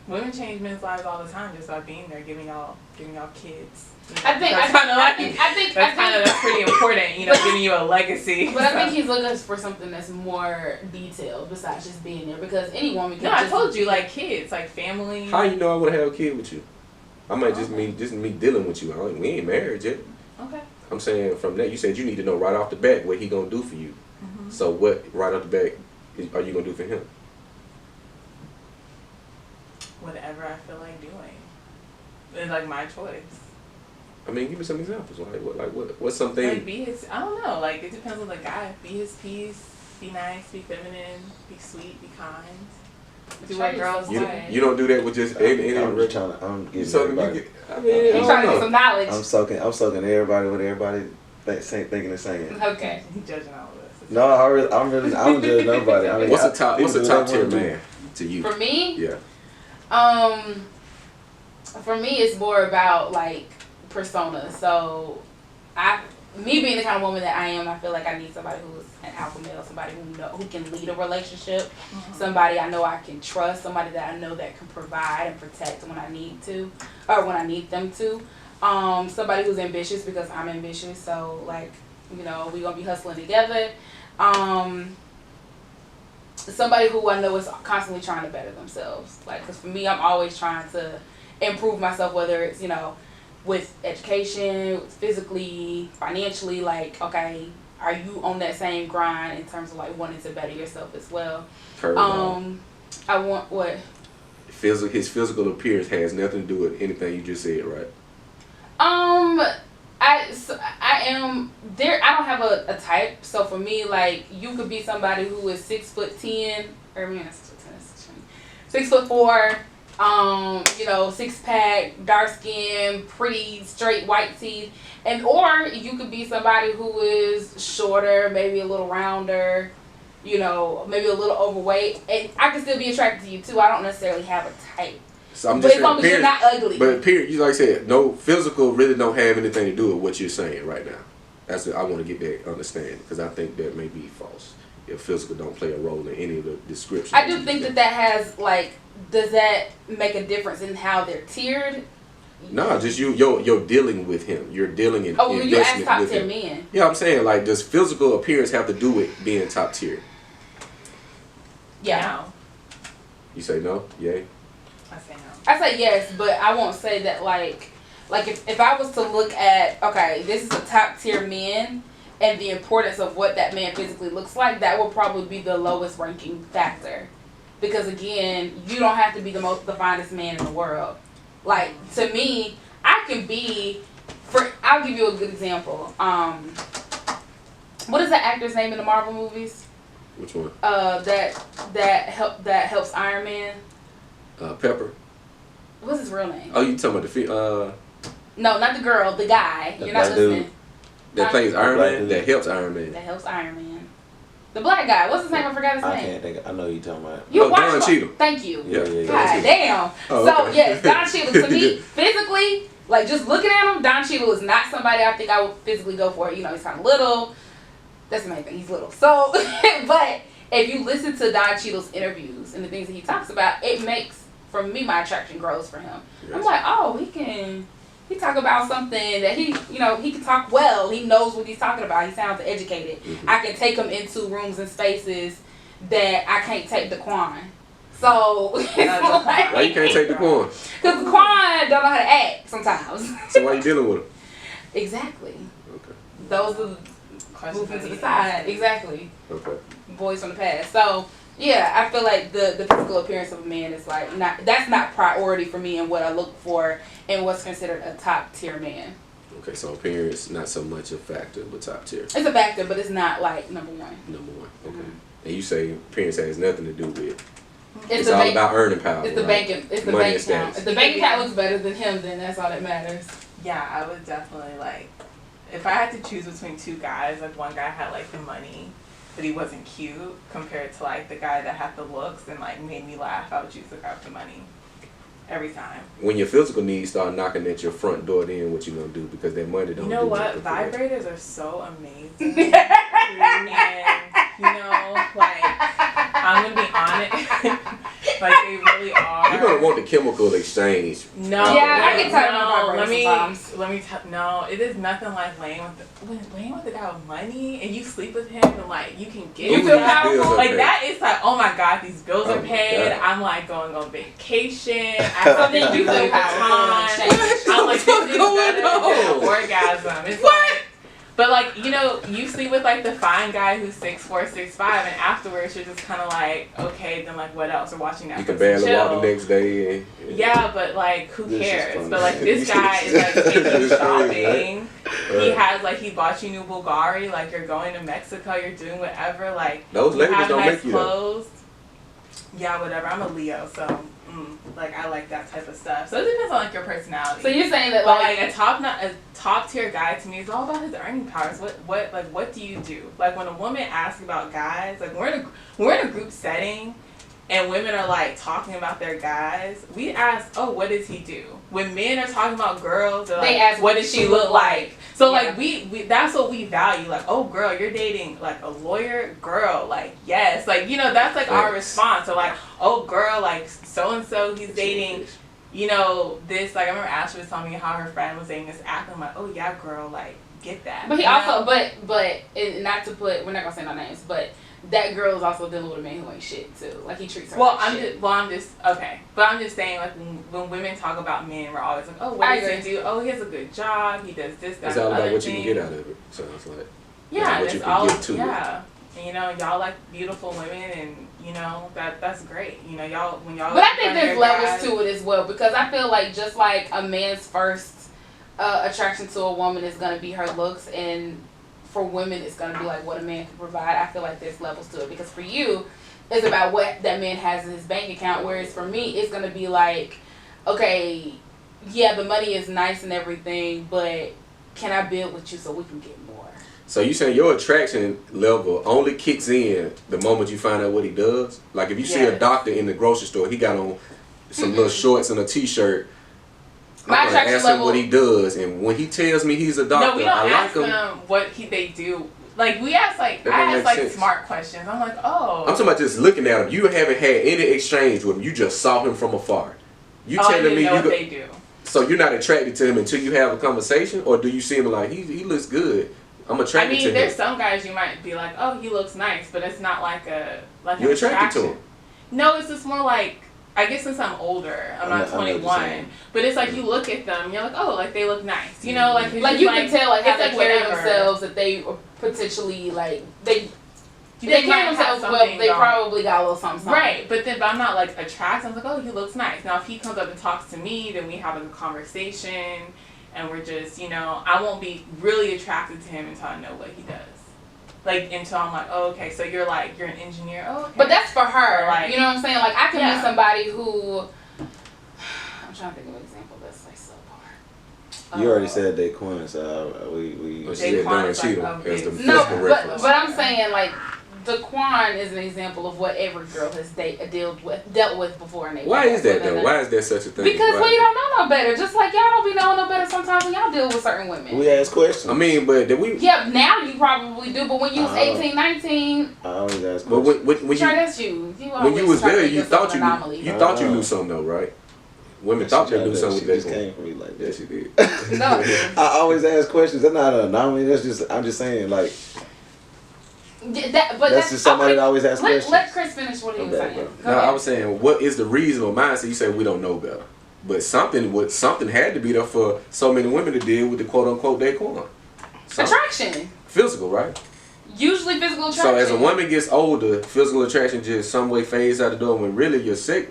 Women change men's lives all the time just by being there, giving y'all kids. I think that's pretty important, giving you a legacy. But I think he's looking for something that's more detailed besides just being there, because any woman can. No, I told you, like kids, like family. How you know I want to have a kid with you? I might just me dealing with you. We ain't married yet. Okay. I'm saying from that, you said you need to know right off the bat what he gonna do for you. Mm-hmm. So what right off the bat are you gonna do for him? Whatever I feel like doing. It's like my choice. I mean, give me some examples. What's something? Like be his. I don't know. Like it depends on the guy. Be his peace. Be nice. Be feminine. Be sweet. Be kind. Do what girls do. You don't do that with just any. I'm just trying to. I'm getting everybody. He's trying to get some knowledge. I'm soaking everybody with everybody thinking the same. Okay. He's judging all of us. No, I don't judge nobody. I mean, What's a top tier do. man to you? For me, Yeah. For me, it's more about like persona. So, me being the kind of woman that I am, I feel like I need somebody who's an alpha male, somebody who can lead a relationship, somebody I know I can trust, somebody that I know that can provide and protect when I need to, or when I need them to. Somebody who's ambitious because I'm ambitious. So like, we gonna be hustling together. Somebody who I know is constantly trying to better themselves. Like, because for me, I'm always trying to improve myself, whether it's, with education, physically, financially. Like, okay, are you on that same grind in terms of, like, wanting to better yourself as well? I want what? His physical appearance has nothing to do with anything you just said, right? I am there. I don't have a type. So for me, like, you could be somebody who is 6'10", or maybe not 6'10", 6'4", 6 pack, dark skin, pretty straight white teeth, or you could be somebody who is shorter, maybe a little rounder, maybe a little overweight, and I can still be attracted to you too. I don't necessarily have a type. So I'm but just as long as you're not ugly. But period, you like I said, no physical really don't have anything to do with what you're saying right now. I want to get that understanding, because I think that may be false. If physical don't play a role in any of the descriptions. I do think that has, like, does that make a difference in how they're tiered? No, just you're dealing with him. You're dealing in investment you asked top with tier him. men. Yeah, I'm saying, like, does physical appearance have to do with being top tier? Yeah. No. You say no? Yay? I say no. I say yes, but I won't say that, like if I was to look at, okay, this is a top tier man, and the importance of what that man physically looks like, that will probably be the lowest ranking factor. Because again, you don't have to be the finest man in the world. Like, to me, I'll give you a good example. What is that actor's name in the Marvel movies? Which one? That helps Iron Man. Pepper. What's his real name? Oh, you talking about the No, not the girl, the guy. The You're not black listening. dude. that plays Iron black Man, dude. that helps Iron Man. That helps Iron Man. The black guy. What's his name? I forgot his I name. can't think. I know you talking about. You Oh, watched Don it. Cheadle. Thank you. Yeah. Yeah. God damn. Oh, So okay. yes, Don Cheadle, to me, physically, like, just looking at him, Don Cheadle is not somebody I think I would physically go for. He's kind of little. That's the main thing. He's little. So, but if you listen to Don Cheadle's interviews and the things that he talks about, it makes, for me, my attraction grows for him. Yes. I'm like, oh, he can he talk about something that he can talk well. He knows what he's talking about. He sounds educated. Mhm. I can take him into rooms and spaces that I can't take Daquan. So it's like, Why you can't take Daquan? because Daquan don't know how to act sometimes. So why you dealing with him? Exactly. Okay. Those are moving to the side. Exactly. Okay. Boys from the past. So yeah, I feel like the physical appearance of a man is like that's not priority for me and what I look for and what's considered a top tier man. Okay, so appearance not so much a factor, but top tier. It's a factor, but it's not like number one. Number one. Okay. Mhm. And you say appearance has nothing to do with. It's It's all about earning power. It's the right? bank. It's the Money bank and account. status. If the bank account looks better than him, then that's all that matters. Yeah, I would definitely like, if I had to choose between two guys, like one guy had like the money, but he wasn't cute, compared to like the guy that had the looks and like made me laugh, I would choose the guy with the money. Every time. When your physical needs start knocking at your front door, then what you gonna do? Because that money don't. You know do what? nothing for that. Vibrators are so amazing. And, you know, like, I'm going to be honest. Like, they really are. You're gonna want the chemical exchange. No. Yeah, I get tired of no, my vibrators sometimes. No, it is nothing like laying with the guy with money and you sleep with him and like you can get You Ooh, feel these powerful? bills are like paid. that is like, oh my god, these bills Oh are my paid. God. I'm like going on vacation. I then you do feel Louis powerful. Vuitton. I'm like, this is going better than on? an orgasm. It's like, but like, you know, you sleep with like the fine guy who's 6'4", 6'5", and afterwards you're just kind of like, okay, then like what else? We're watching Netflix You can and barely chill. walk the next day. And Yeah, but like, who This is cares? funny. But like, this guy is like taking you This is crazy, shopping. He Right. has like, he bought you new Bulgari. Like, you're going to Mexico. You're doing whatever. Like, Those you labels have don't nice make you though. clothes. Yeah, whatever. I'm a Leo, so like I like that type of stuff. So it depends on like your personality. So you're saying that But like like a top tier guy to me is all about his earning powers. What do you do? Like when a woman asks about guys, like we're in a group setting, and women are like talking about their guys. We ask, oh, what does he do? When men are talking about girls, they're like, They ask, what does she look like? So Yeah. like we that's what we value. Like, oh girl, you're dating like a lawyer girl. Like yes, like you know that's like our Thanks. response. So like, oh girl, like so and so he's dating. You know, this, like, I remember Ashley was telling me how her friend was dating this athlete. I'm like, oh, yeah, girl, like, get that. But he You also, know? but and not to put, we're not gonna say no names, but that girl is also dealing with a man who ain't shit too. Like he treats her. Well, like I'm shit. just, okay. But I'm just saying, like, when women talk about men, we're always like, oh, what I does he agree. do? Oh, he has a good job. He does this, that, It's and all the about other what you thing. can get out of it. Sounds like. Yeah, Like, and what you it's can all, give to it. yeah. And, you know, y'all like beautiful women, and, you know, that's great. You know, y'all, when y'all But I look think at there's your levels guys- to it as well because I feel like just like a man's first attraction to a woman is gonna be her looks, and for women it's gonna be like what a man can provide. I feel like there's levels to it because for you, it's about what that man has in his bank account, whereas for me it's gonna be like, okay, yeah, the money is nice and everything, but can I build with you so we can get more? So you saying your attraction level only kicks in the moment you find out what he does? Like if you see a Yes. doctor in the grocery store, he got on some little shorts and a t-shirt. My I'm gonna attraction ask him level- what he does, and when he tells me he's a doctor, No, we don't I like ask him. them what they do. Like, we ask, like, That I don't ask, make like, sense. smart questions. I'm like, oh. I'm talking about just looking at him. You haven't had any exchange with him. You just saw him from afar. You I telling didn't me know you what go, they do. so you're not attracted to him until you have a conversation, or do you see him like he looks good? I'm I attracted mean, to there's him. some guys you might be like, oh, he looks nice, but it's not like a like You're an attracted to attraction. him. No, it's just more like, I guess since I'm older, I'm not I know what you're 21, saying. but it's like you look at them, you're like, oh, like they look nice, you know, like it's Like just you can tell like how it's they like carry whatever. themselves, that they are potentially like they You they just might carry have themselves well. something They going. probably got a little something. Right, but I'm not like attracted. I'm like, oh, he looks nice. Now, if he comes up and talks to me, then we have a conversation, and we're just, you know, I won't be really attracted to him until I know what he does. Like, until I'm like, oh, okay, so you're an engineer. Oh, okay. But that's for her. Like- You know what I'm saying? Like I can Yeah. meet somebody who I'm trying to think of an example that's like subpar. You already said Daquan, so we. Well, she Daquan said Don is like Cheadle a as the big- No, physical but reference. I'm saying like Daquan is an example of what every girl has dealt with before in their Why is that life. though? Why is that such a thing? Because Why? we don't know no better. Just like y'all don't be knowing no better sometimes when y'all deal with certain women. We ask questions. I mean, but did we? Yeah, now you probably do, but when you was Uh, 18, 19, I always ask But questions. when sure, you that's you. when you was there, you thought you anomaly. knew, you thought you knew something though, right? Women thought they knew something She with just that came one. for me like Yeah, that. she did. No. I always ask questions. That's not an anomaly. That's just I'm just saying like But that's just somebody okay, that always asks questions. Let Chris finish what he was Okay, saying. bro. Go No, ahead. I was saying, what is the reasonable mindset? You say we don't know better, but something had to be there for so many women to deal with the quote unquote daquan. Attraction. Physical, right? Usually physical attraction. So as a woman gets older, physical attraction just some way fades out the door. When really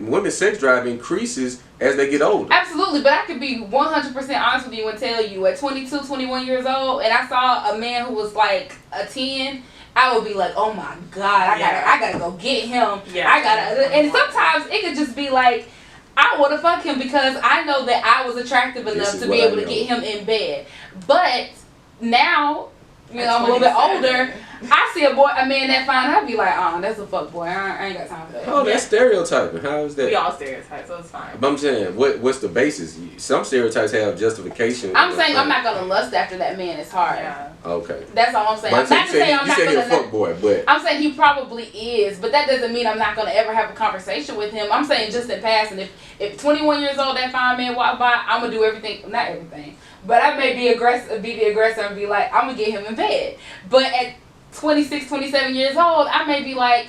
women's sex drive increases as they get older. Absolutely, but I could be 100% honest with you and tell you at 22, 21 years old, and I saw a man who was like a 10, I would be like, oh my God, I gotta go get him. Yeah. And sometimes it could just be like, I want to fuck him because I know that I was attractive This enough is to what be I able to know. get him in bed. But now, you know, At I'm a little bit 27. older. I see a man that fine, I'd be like, oh, that's a fuck boy. I ain't got time for that. Oh, that's stereotyping. How is that? We all stereotype, so it's fine. But I'm saying, what's the basis? Some stereotypes have justification. I'm saying I'm not gonna lust after that man. It's hard. Yeah. Okay. That's all I'm saying. But I'm not saying I'm you not said he a gonna. fuck boy, but I'm saying he probably is, but that doesn't mean I'm not gonna ever have a conversation with him. I'm saying just in passing. If 21 years old that fine man walk by, I'm gonna do everything. Not everything, but I may be the aggressor and be like, I'm gonna get him in bed. But at 26, 27 years old, I may be like,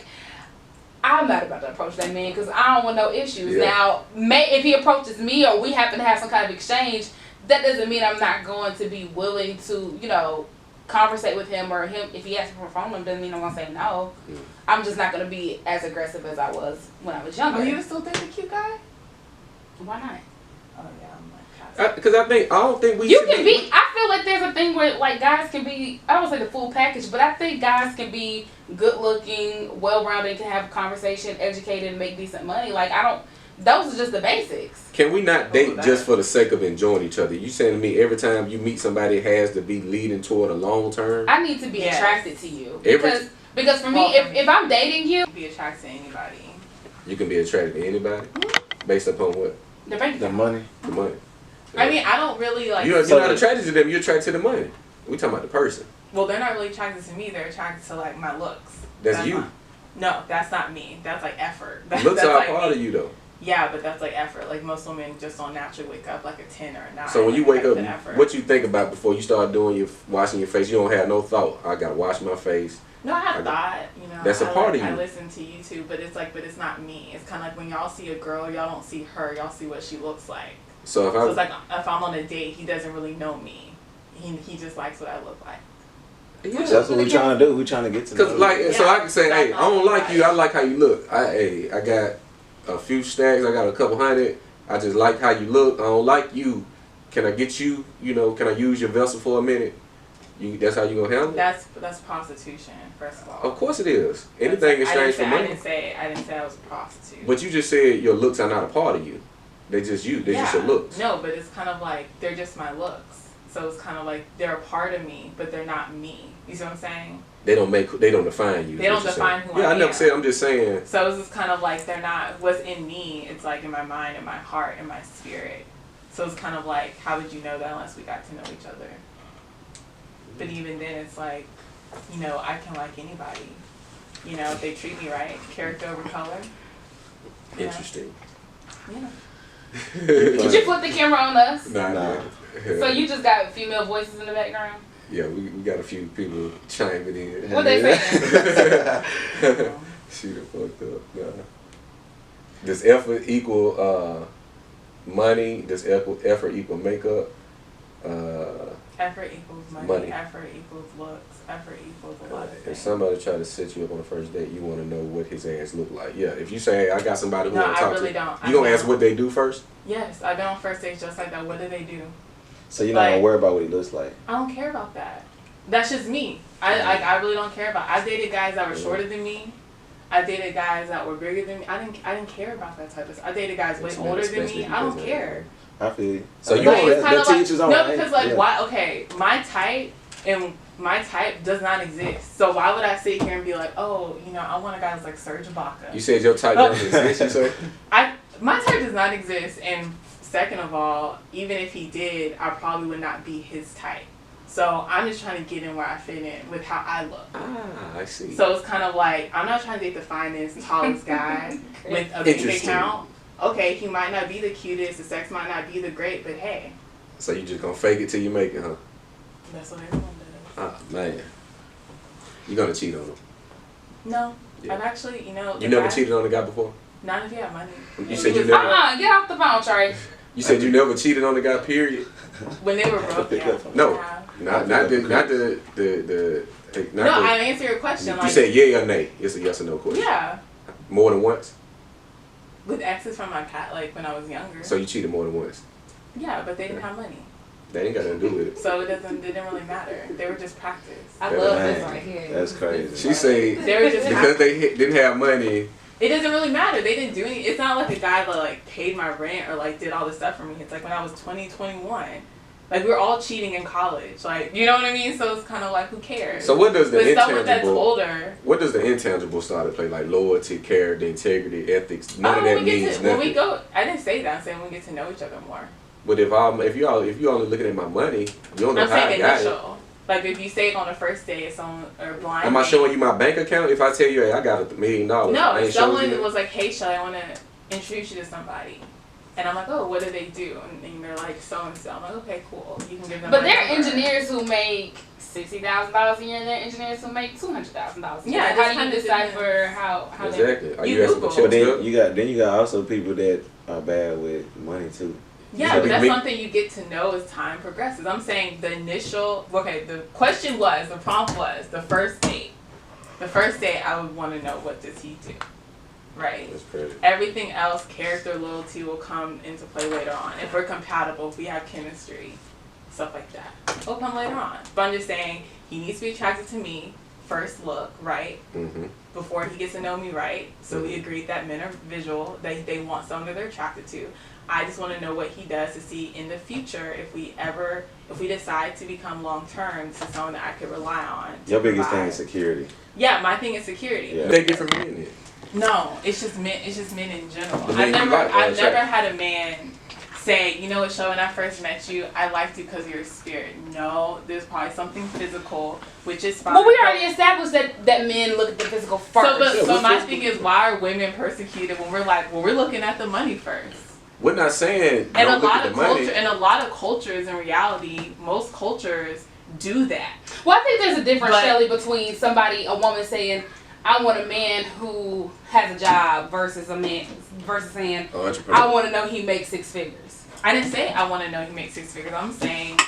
I'm not about to approach that man because I don't want no issues. Yeah. Now, if he approaches me or we happen to have some kind of exchange, that doesn't mean I'm not going to be willing to, you know, conversate with him, or him if he asks for a phone number doesn't mean I'm gonna say no. Mm. I'm just not gonna be as aggressive as I was when I was younger. Oh, you still think a cute guy? Why not? Oh yeah, I'm like, because I don't think we You should can be. I feel like there's a thing where like guys can be. I don't say the full package, but I think guys can be good looking, well rounded, can have a conversation, educated, and make decent money. Like I don't. Those are just the basics. Can we not date that. just for the sake of enjoying each other? You saying to me every time you meet somebody it has to be leading toward a long term? I need to be Yes. attracted to you Every- because for me, Well, for me. if I'm dating you, be attracted to anybody. You can be attracted to anybody based upon what? the bank The account. money. The money. I mean, I don't really like. You're not attracted to them. You're attracted to the money. We talking about the person. Well, they're not really attracted to me. They're attracted to like my looks. That's you. No, that's not me. That's like effort. That's Looks are like a part me. of you though. Yeah, but that's like effort. Like most women just don't naturally wake up like a 10 or a 9. So when you like, wake that's up, the effort. what you think about before you start doing your washing your face? You don't have no thought. I gotta wash my face. No, I have I- thought, you know. That's a part of you. I listen to YouTube, but it's not me. It's kind of like when y'all see a girl, y'all don't see her, y'all see what she looks like. So if So I it's like if I'm on a date, he doesn't really know me. He just likes what I look like. yeah. That's what we're trying to do. We're trying to get to know. Cause like so Yeah. I can say, hey, I don't like you. I like how you look. I got a few stacks. I got a couple hundred. I just like how you look. I don't like you. Can I get you? You know, can I use your vessel for a minute? That's how you gonna handle it? That's prostitution, first of all. Of course it is. Anything in exchange for I money. didn't say I was a prostitute. But you just said your looks are not a part of you. They just you. They just your looks. No, but it's kind of like they're just my looks. So it's kind of like they're a part of me, but they're not me. You see what I'm saying? They don't define you. They is don't what you're define saying. who Yeah, I I never am. said. I'm just saying. So it's just kind of like they're not what's in me. It's like in my mind, in my heart, in my spirit. So it's kind of like, how would you know that unless we got to know each other? But even then, it's like, you know, I can like anybody. You know, if they treat me right, character over color. you know? Interesting. Yeah. Did you flip the camera on us? Nah. Nah. So you just got female voices in the background? Yeah, we got a few people chiming in. What they saying? She done fucked up. Nah. Does effort equal money? Does effort equal makeup? Effort equals money. Effort equals looks. Effort equals a lot of If things. somebody try to set you up on the first date, you want to know what his ass look like. Yeah, if you say, hey, I got somebody who No, want to I talk really to don't. you, gonna ask what they do first? Yes, I've been on first dates just like that. What do they do? So you're not Like- gonna worry about what he looks like. I don't care about that. That's just me. I really don't care about. I dated guys that were shorter than me. I dated guys that were bigger than me. I didn't care about that type of stuff. I dated guys way older than Especially me. I don't because of- care. I feel you. So you Like, don't- it's kind of that teaches like on, no, right? because like Yeah. why? Okay, my type does not exist. So why would I sit here and be like, oh, you know, I want a guy that's like Serge Ibaka? You said your type doesn't exist, you say? My type does not exist, and second of all, even if he did, I probably would not be his type. So I'm just trying to get in where I fit in with how I look. Ah, I see. So it's kind of like I'm not trying to date the finest, tallest guy with a bank Interesting. account. okay, he might not be the cutest, the sex might not be the great, but hey. So you just gonna fake it till you make it, huh? That's what everyone does. Ah, man. You gonna cheat on him? No. Yeah. I've actually, You never cheated on a guy before? Not if you have money. You said you never. Get off the phone, Trey. You said you never cheated on a guy. Period. When they were broke, yeah. No, Yeah. not the. No, I answer your question. You Like, said yay or nay. It's a yes or no question. yeah. More than once. With exes from my past, like when I was younger. So you cheated more than once. Yeah, but they didn't have money. That ain't got nothing to do with it. So it didn't really matter. They were just practice. I love Man, this right here. That's crazy. She say They were just because they didn't have money. It doesn't really matter. They didn't do anything. It's not like a guy that like paid my rent or like did all this stuff for me. It's like when I was 20, 21. Like we were all cheating in college. Like, you know what I mean? So it's kind of like, who cares? So what does the But someone that's intangible? older. What does the intangible start to play? Like loyalty, character, integrity, ethics. None of when that we get means to, nothing. when we go, I didn't say that. I'm saying when we get to know each other more. But if you only looking at my money, you don't know I'm how I saying got it. initial. Like if you save on the first day, someone or blind. Am I date. showing you my bank account? If I tell you, hey, I got $1 million, No, I if ain't showing someone you. was like, hey, Shelly, I want to introduce you to somebody. And I'm like, oh, what do they do? And they're like, so-and-so. I'm like, okay, cool. You can give them But my there are number. engineers who make $60,000 a year, and there are engineers who make $200,000. Yeah, How do you kinda decipher how Exactly. Are You you asking for Google. But checks? then you got also people that are bad with money too. Yeah, So but that's me- something you get to know as time progresses. I'm saying the initial, the question was, the prompt was, the first date. The first date, I would want to know, what does he do? Right? That's crazy. Everything else, character, loyalty will come into play later on. If we're compatible, if we have chemistry, stuff like that. Will come later on. But I'm just saying, he needs to be attracted to me, first look, right? Mm-hmm. Before he gets to know me, right? So we agreed that men are visual, that they want someone that they're attracted to. I just want to know what he does to see in the future if we decide to become long term, this is someone that I could rely on. to Your biggest thing provide. is security. Yeah, my thing is security. Yeah. They different men then. No, it's just men. It's just men in general. But then you like I've never attract- had a man say, you know what, Shelly, when I first met you, I liked you because of your spirit. No, there's probably something physical, which is fine. Well, we already established that men look at the physical first. So my thing is, why are women persecuted when we're like, well, we're looking at the money first? We're not saying And don't look at the money. a lot of cultures, in reality, most cultures do that. Well, I think there's a difference, But- Shelly, between a woman saying, I want a man who has a job versus saying, Entrepreneur. I want to know he makes 6 figures. I didn't say I want to know he makes 6 figures. I'm saying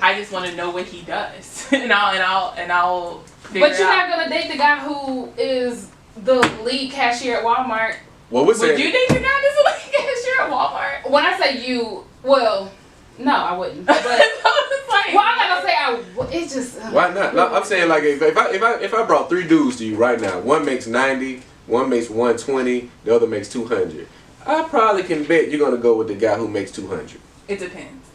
I just want to know what he does, and I'll figure But you're out. not going to date the guy who is the lead cashier at Walmart. Well, we're Would saying you date the guy that's like a cashier at Walmart? When I say you, well, no, I wouldn't. But, It's like, well, I'm not going to say I would. It's just... why not? No, I'm saying like if I brought 3 dudes to you right now, one makes 90, one makes 120, the other makes 200. I probably can bet you're gonna go with the guy who makes 200. It depends.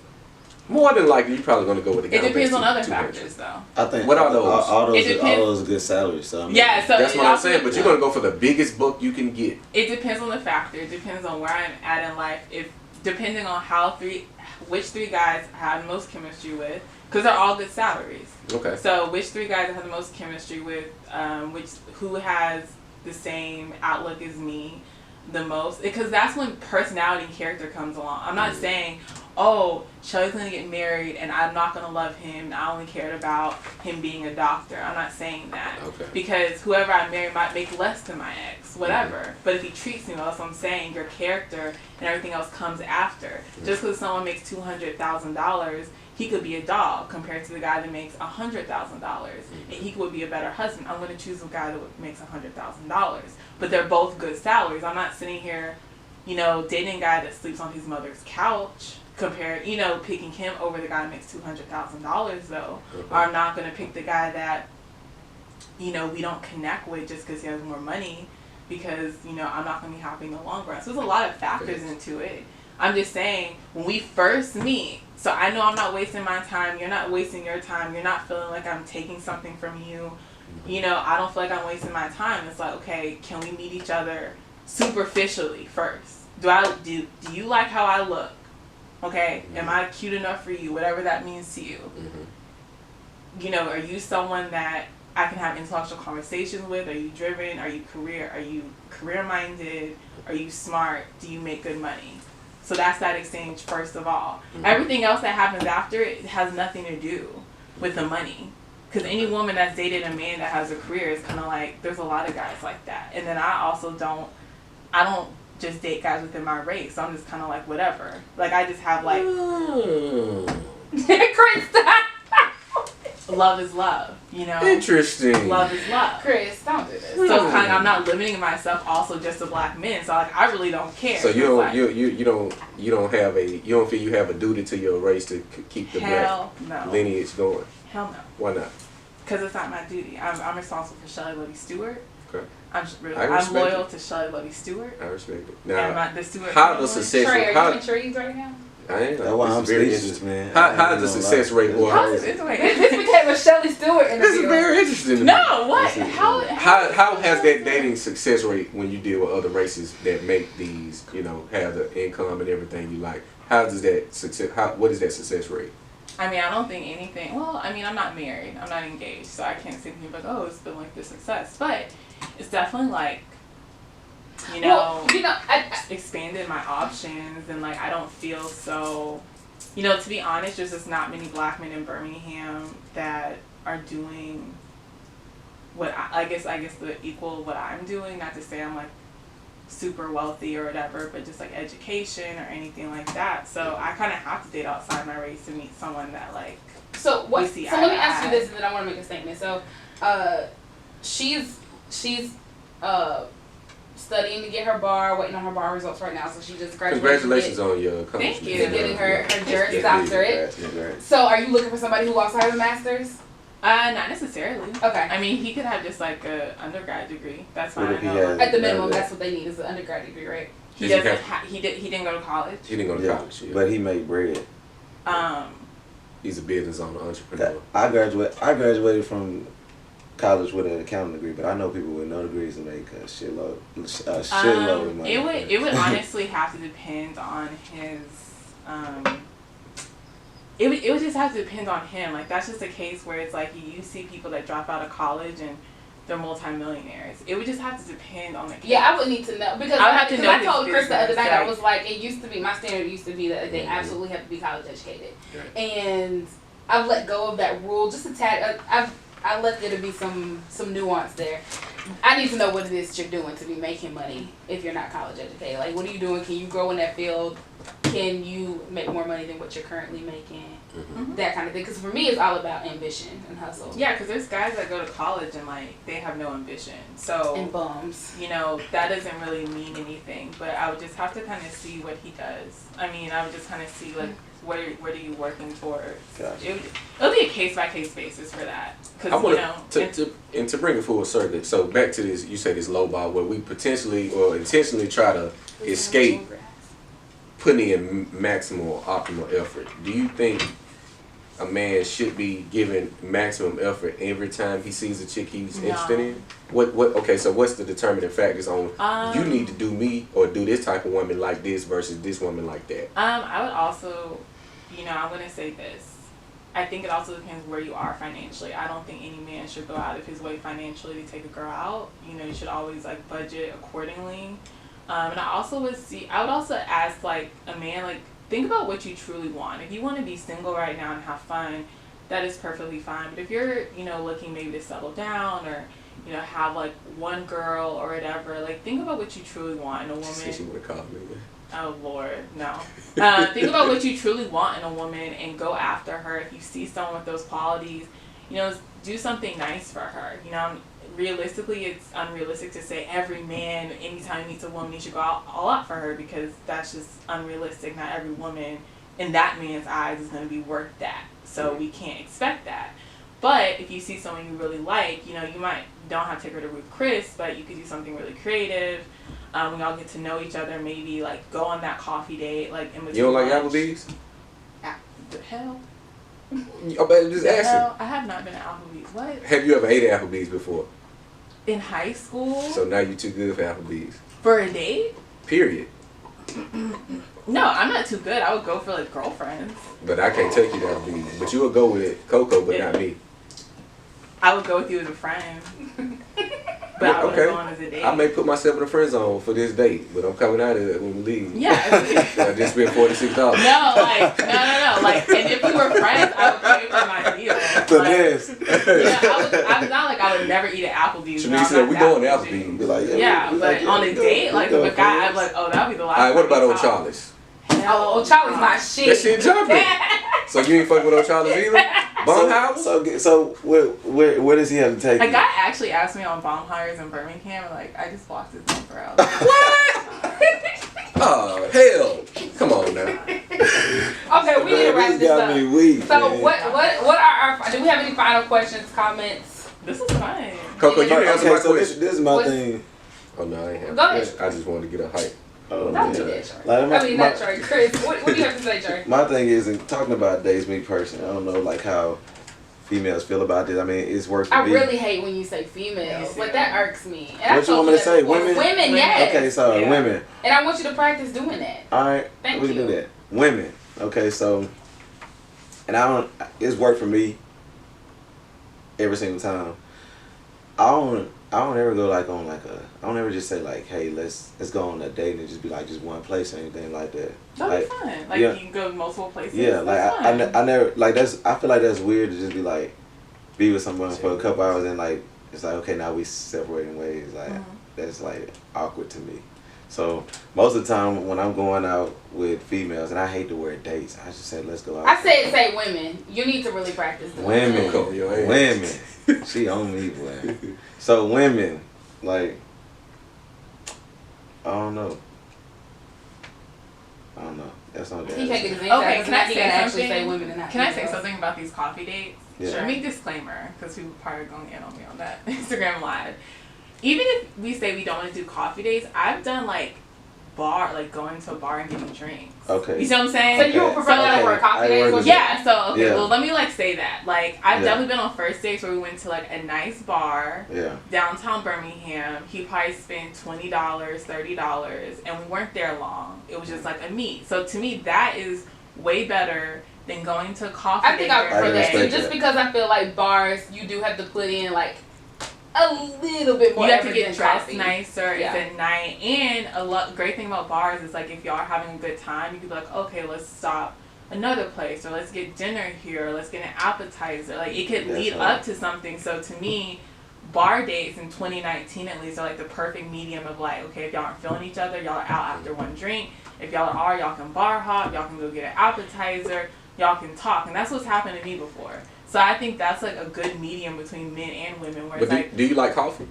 More than likely, you're probably gonna go with the guy It who makes depends on other 200. factors, though. I think What are those? All It depends. those are good salaries. So I mean, Yeah, so That's it what I'm also- saying. But you're gonna go for the biggest buck you can get. It depends on the factor. It depends on where I'm at in life. Depending on which 3 guys I have the most chemistry with, because they're all good salaries. Okay. So which 3 guys I have the most chemistry with, who has the same outlook as me the most, because that's when personality and character comes along. I'm not saying, oh, Shelly's gonna get married and I'm not gonna love him and I only cared about him being a doctor. I'm not saying that. Okay. Because whoever I marry might make less than my ex, whatever. But if he treats me well, that's what I'm saying, your character and everything else comes after. Just because someone makes $200,000, he could be a dog compared to the guy that makes $100,000, and he would be a better husband. I'm going to choose a guy that makes $100,000, but they're both good salaries. I'm not sitting here, dating a guy that sleeps on his mother's couch, picking him over the guy that makes $200,000 though. Or I'm not going to pick the guy that, we don't connect with just because he has more money, because I'm not going to be happy in the long run. So there's a lot of factors into it. I'm just saying, when we first meet, so I know I'm not wasting my time, you're not wasting your time, you're not feeling like I'm taking something from you, I don't feel like I'm wasting my time. It's like, okay, can we meet each other superficially first? Do you like how I look? Okay, am I cute enough for you? Whatever that means to you. Are you someone that I can have intellectual conversations with? Are you driven? Are you career minded? Are you smart? Do you make good money? So that's that exchange first of all. Mm-hmm. Everything else that happens after it has nothing to do with the money. Because any woman that's dated a man that has a career is kind of like, there's a lot of guys like that. And then I don't just date guys within my race. So I'm just kind of like, whatever. Like, I just have like, Chris, stop. love is love, you know? Interesting. Love is love. Chris, don't do this. So it's kind of, I'm not limiting myself also just to black men. So like, I really don't care. So you It's don't like, you don't feel you have a duty to your race to keep the hell black no. lineage going. Hell no. Why not? Because it's not my duty. I'm responsible for Shelley Lovey Stewart. Okay. I'm respect loyal it. to Shelley Lovey Stewart. I respect it. And Now, the Stewart how does family. success? Trey, are How, you intrigued right now? I ain't know. That's why This I'm is very speechless, interesting. man. How does the success rate? Or How is it? This became a Shelley Stewart interview. This is very interesting. To me. No, what? This is- How How has that dating success rate when you deal with other races that make these, have the income and everything you like? How does that success? What is that success rate? I mean, I don't think anything. Well, I mean, I'm not married. I'm not engaged, so I can't say anything like, oh, it's been like this success. But it's definitely like, Well, I expanded my options, and like I don't feel so. To be honest, there's just not many black men in Birmingham that are doing what I guess the equal of what I'm doing. Not to say I'm like super wealthy or whatever, but just like education or anything like that. So I kind of have to date outside my race to meet someone that like. So what? We So see let me eye to ask you eye. this, and then I want to make a statement. So, she's studying to get her bar, waiting on her bar results right now. So she just graduated. Congratulations on your Thank accomplishment. you. To getting her Juris Yeah, Doctorate. Yeah. So are you looking for somebody who also has a master's? Not necessarily. Okay. I mean, he could have just like a undergrad degree. That's What fine. if he I know. has- At the minimum, Yeah. that's what they need is an undergrad degree, right? He Does he doesn't. have- He didn't go to college. He didn't go to Yeah, college. Yeah. but he made bread. He's a business owner, entrepreneur. I graduated from college with an accounting degree, but I know people with no degrees and make a shitload of money. It would honestly have to depend on his. It would just have to depend on him. Like that's just a case where it's like you see people that drop out of college and they're multimillionaires. It would just have to depend on the case. Yeah, I would need to know because I would have to know I told his Chris the other business, night, I like- was like, it used to be my standard used to be that they absolutely have to be college educated, and I've let go of that rule just a tad. I let there to be some nuance there. I need to know what it is that you're doing to be making money if you're not college educated. Like, what are you doing? Can you grow in that field? Can you make more money than what you're currently making? Mm-hmm. That kind of thing. Because for me, it's all about ambition and hustle. Yeah, because there's guys that go to college and like they have no ambition. So And bums. that doesn't really mean anything. But I would just have to kind of see what he does. I mean, I would just kind of see like what are you working towards. Gotcha. It'll be a case by case basis for that. I Because want to bring it full circle. So back to this, you say this low ball where we potentially or intentionally try to escape putting in maximum or optimal effort. Do you think a man should be giving maximum effort every time he sees a chick he's interested in? What? Okay, so what's the determining factors on you need to do me or do this type of woman like this versus this woman like that? I would also, I'm gonna say this. I think it also depends where you are financially. I don't think any man should go out of his way financially to take a girl out. You should always like budget accordingly. And I would also ask like a man, like think about what you truly want. If you want to be single right now and have fun, that is perfectly fine. But if you're, looking maybe to settle down or, have like one girl or whatever, like think about what you truly want in a woman. She would have called me. Oh Lord, no. Think about what you truly want in a woman and go after her. If you see someone with those qualities, do something nice for her. Realistically, it's unrealistic to say every man, anytime he meets a woman, he should go all out for her because that's just unrealistic. Not every woman in that man's eyes is going to be worth that. So we can't expect that. But if you see someone you really like, you don't have to take her to Ruth Chris, but you could do something really creative. When y'all get to know each other, maybe like go on that coffee date, like in between. You don't like lunch. Applebee's? The hell? I bet just The asking. hell? I have not been to Applebee's. What? Have you ever ate at Applebee's before? In high school? So now you're too good for Applebee's. For a date? Period. No, I'm not too good. I would go for like girlfriends. But I can't take you to Applebee's. But you will go with it, CoCo, but Yeah. not me. I would go with you as a friend. But I wouldn't go on as a date. I may put myself in the friend zone for this date, but I'm coming out of it when we leave. Yeah. I just spent $46. No. Like, and if we were friends, I would pay for my meal. I'm not like I would never eat at Applebee's. Shanice said, we going to Applebee's. Be like, But on a date, like with a guy, I'm like, oh, that'd be the last. All right, what about time we Old talk. Charlie's? Oh, Old Charlie's my shit. That shit jumping. So you ain't fucking with Old Charlie's either? Baumhaus? So where does he have to take A you? guy actually asked me on Baumhaus in Birmingham, and like I just blocked his number out. What? Oh, hell. Come on now. Okay, we need to wrap this up. Weak, So man. what are our, do we have any final questions, comments? This is fun. CoCo, you didn't answer my so question. this is my What's- thing. Oh, no, I ain't have Go ahead. I just wanted to get a hype. Oh, Don't man. do that, Trey. Like, I mean, not Trey. Chris, what do you have to say, Trey? My thing is, in talking about dates, me personally, I don't know like how females feel about this. I mean, it's work for I me. really hate when you say females. Like, that irks me. And I What you told want me to that say? before. Women? Women, yes. Okay, so Yeah. women. And I want you to practice doing that. All right, Thank we can you. do that. Women. Okay, so, and it's work for me every single time. I don't ever go like on like I don't ever just say like, hey, let's go on a date and just be like just one place or anything like that. That'd Like, be fun. Like yeah. you can go to multiple places. yeah, like That's fun. I never like I feel like that's weird to just be like be with someone for a couple hours and like it's like okay now we separating ways like that's like awkward to me. So most of the time when I'm going out with females and I hate the word dates, I just say let's go out. I said say women. You need to really practice doing Women. Cover your ass. Women. She on me, boy. So women, like, I don't know. That's not that. He can't get his name Okay, out. can I He say can actually something? say women and not Can I say females. something about these coffee dates? Yeah. Let me disclaimer, because people probably going to get on me on that Instagram Live. Even if we say we don't want to do coffee dates, I've done like going to a bar and getting drinks. Okay. You see what I'm saying? So you would prefer that over a coffee I date? work Or with Yeah, so okay, Yeah. well let me like say that. Like I've Yeah. definitely been on first dates where we went to like a nice bar Yeah. downtown Birmingham. He probably spent $20, $30, and we weren't there long. It was just like a meet. So to me that is way better than going to a coffee I think date I during prefer the that day. too, respect just that. because I feel like bars, you do have to put in like a little bit more You have to effort get than dressed coffee. nicer. Yeah. It's at night, and great thing about bars is like if y'all are having a good time, you can be like, okay, let's stop another place, or let's get dinner here, or let's get an appetizer. Like it could That's lead right. up to something. So to me, bar dates in 2019 at least are like the perfect medium of like, okay, if y'all aren't feeling each other, y'all are out after one drink. If y'all are, y'all can bar hop, y'all can go get an appetizer, y'all can talk, and that's what's happened to me before. So I think that's like a good medium between men and women, where But it's like do you like coffee?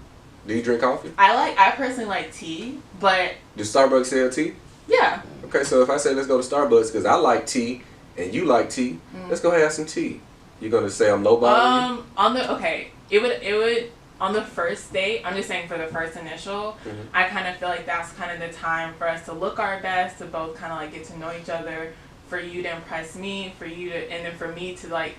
Do you drink coffee? I personally like tea, but Does Starbucks sell tea? yeah. Okay, so if I say let's go to Starbucks because I like tea and you like tea, let's go have some tea. You're gonna say I'm lowballing It would on the first date, I'm just saying for the first initial, I kind of feel like that's kind of the time for us to look our best, to both kind of like get to know each other, for you to impress me, and then for me to like,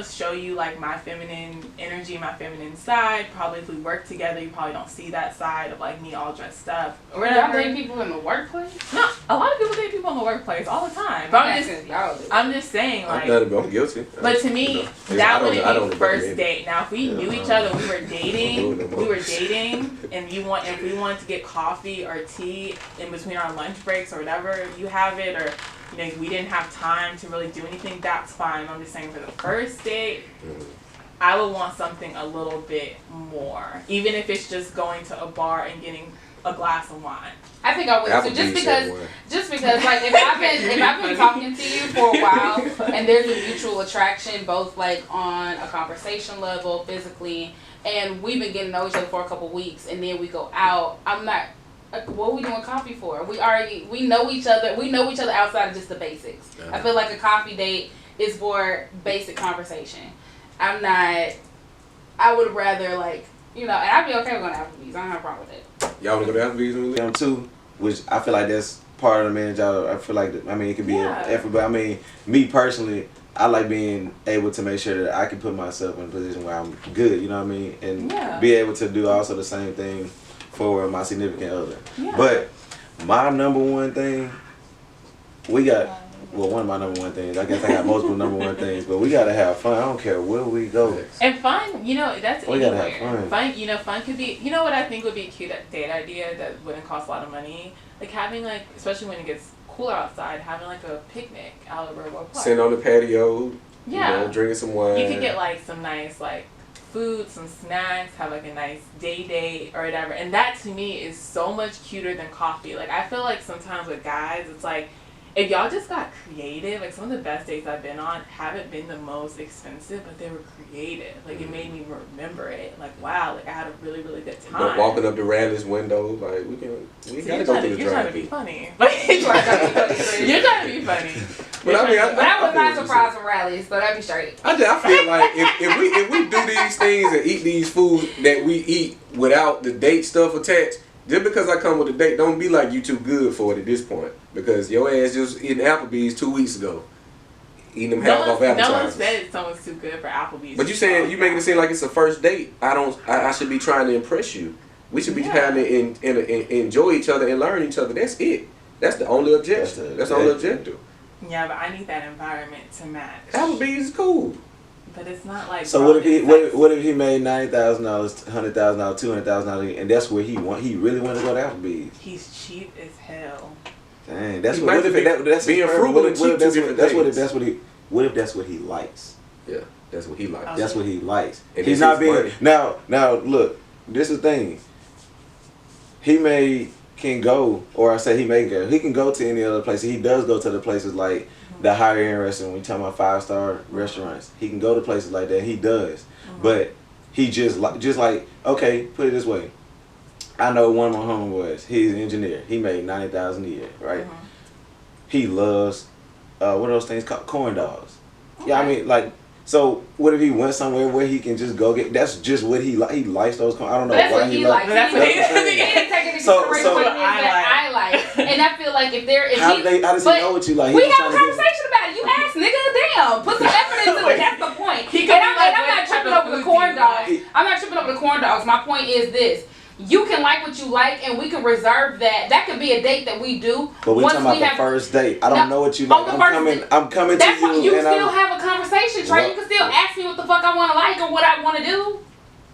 show you like my feminine energy, my feminine side. Probably if we work together, you probably don't see that side of like me all dressed up or Y'all whatever. date people in the workplace? No, a lot of people date people in the workplace all the time. But Y'all do. I'm just saying I've like. done it, but I'm guilty. But to me, You know, that I wouldn't don't be first recommend it. date. Now, if we knew each other, we were dating, and if we wanted to get coffee or tea in between our lunch breaks or whatever, you have it, or we didn't have time to really do anything, that's fine. I'm just saying for the first date, I would want something a little bit more, even if it's just going to a bar and getting a glass of wine. I think I would too, just because like if I've been talking to you for a while and there's a mutual attraction both like on a conversation level, physically, and we've been getting to know each other for a couple weeks and then we go out, I'm not like, what are we doing coffee for? We know each other outside of just the basics. Yeah. I feel like a coffee date is for basic conversation. I would rather like, and I'd be okay with going to Applebee's. I don't have a problem with it. Y'all want to go to Applebee's when we leave? Them too, which I feel like that's part of the man's job. I feel like it could be an effort, but I mean, me personally, I like being able to make sure that I can put myself in a position where I'm good. You know what I mean, and be able to do also the same thing for my significant other. Yeah. But my number one thing, we got well, one of my number one things. I guess I got multiple number one things, but we gotta have fun. I don't care where we go. And fun, you know, that's We gotta anywhere. have fun. Fun, you know, fun could be. You know what I think would be a cute date idea that wouldn't cost a lot of money, like having like, especially when it gets cooler outside, having like a picnic out at Railroad Park. Sitting on the patio, Yeah. you know, drinking some wine. You could get like some nice like food, some snacks, have like a nice day date or whatever. And that to me is so much cuter than coffee. Like I feel like sometimes with guys, it's like if y'all just got creative, like some of the best dates I've been on haven't been the most expensive, but they were creative. Like it made me remember it. Like wow, like I had a really, really good time. Walking up the Radley's window, like we gotta go through the You're trying to be drive-thru. funny. Like, you're trying to be funny. But I mean, But I was feel not what you're surprised from Rallies, so that'd be straight. I feel like if we do these things and eat these foods that we eat without the date stuff attached, just because I come with a date, don't be like you too good for it at this point. Because your ass just eating Applebee's 2 weeks ago, eating them half off No one appetizers. said someone's too good for Applebee's. But you saying you making it seem like it's a first date. I should be trying to impress you. We should be trying to enjoy each other and learn each other. That's it. That's the only objective. That's the only objective. Yeah, but I need that environment to match. Applebee's is cool. But it's not like. So what if he made $90,000, $100,000, $200,000, and that's where he really want to go to Applebee's? He's cheap as hell. Dang, that's He what. might What if be that's being his frugal what and if- what cheap if that's two what- different that's what things. What if that's what he likes? Yeah, that's what he likes. That's what he likes. And He's it's not his being money. now. Look, this is the thing. Can go, or I say he may go. He can go to any other place. He does go to the places like the higher end restaurant. When you talking about 5-star restaurants, he can go to places like that. He does, but he just like okay. Put it this way. I know one of my homeboys. He's an engineer. He made $90,000 a year, right? He loves what are those things called? Corn dogs. Okay. Yeah, I mean like. So what if he went somewhere where he can just go get? That's just what he like. He likes those corn. I don't know That's why what he likes. likes. That's what he He didn't take into So- consideration so- what it is that I like. And I feel like How does he know what you like? He We just have a trying to get- conversation about it. You asked, nigga, damn. Put some effort into it. That's the point. He And could I'm be like, not what tripping type of over the food corn do you dogs. like? I'm not tripping over the corn dogs. My point is this. You can like what you like, and we can reserve that. That could be a date that we do. But we once talking about we the have, first date. I don't know what you on like. the I'm first coming. date. I'm coming to That's you. why you and still I'm, have a conversation, Trey. You can still ask me what the fuck I want to like or what I want to do.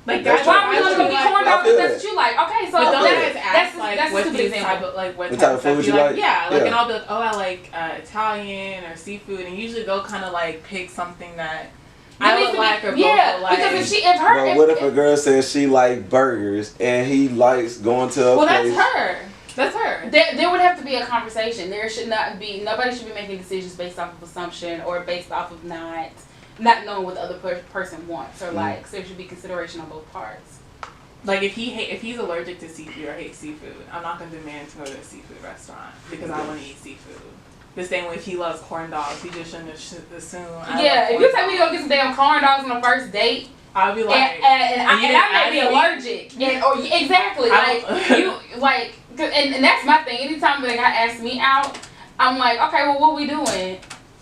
Like That's guys, Why true. are we guys gonna go get like- corn I dogs feel if that's that. what you like? Okay, so But don't feel guys that. ask like that's a what stupid these example. type of like what What type type of of stuff food you you like? like? Yeah, like Yeah. and I'll be like, oh, I like Italian or seafood, and usually they'll kind of like pick something that I would like or both yeah, would like. because if her, But what if a girl says she like burgers and he likes going to a well, place? that's her. That's her. there would have to be a conversation. There should not be. Nobody should be making decisions based off of assumption or based off of not knowing what the other person wants or likes. There should be consideration on both parts. Like if he's allergic to seafood or hates seafood, I'm not gonna demand to go to a seafood restaurant because I want to eat seafood. The same way if he loves corn dogs, he just shouldn't assume. Yeah, if you tell me to go get some damn corn dogs on the first date, I'll be like, and I may be ask me? allergic, or exactly like you like, and that's my thing. Anytime like I ask me out, I'm like, okay, well, what we doing?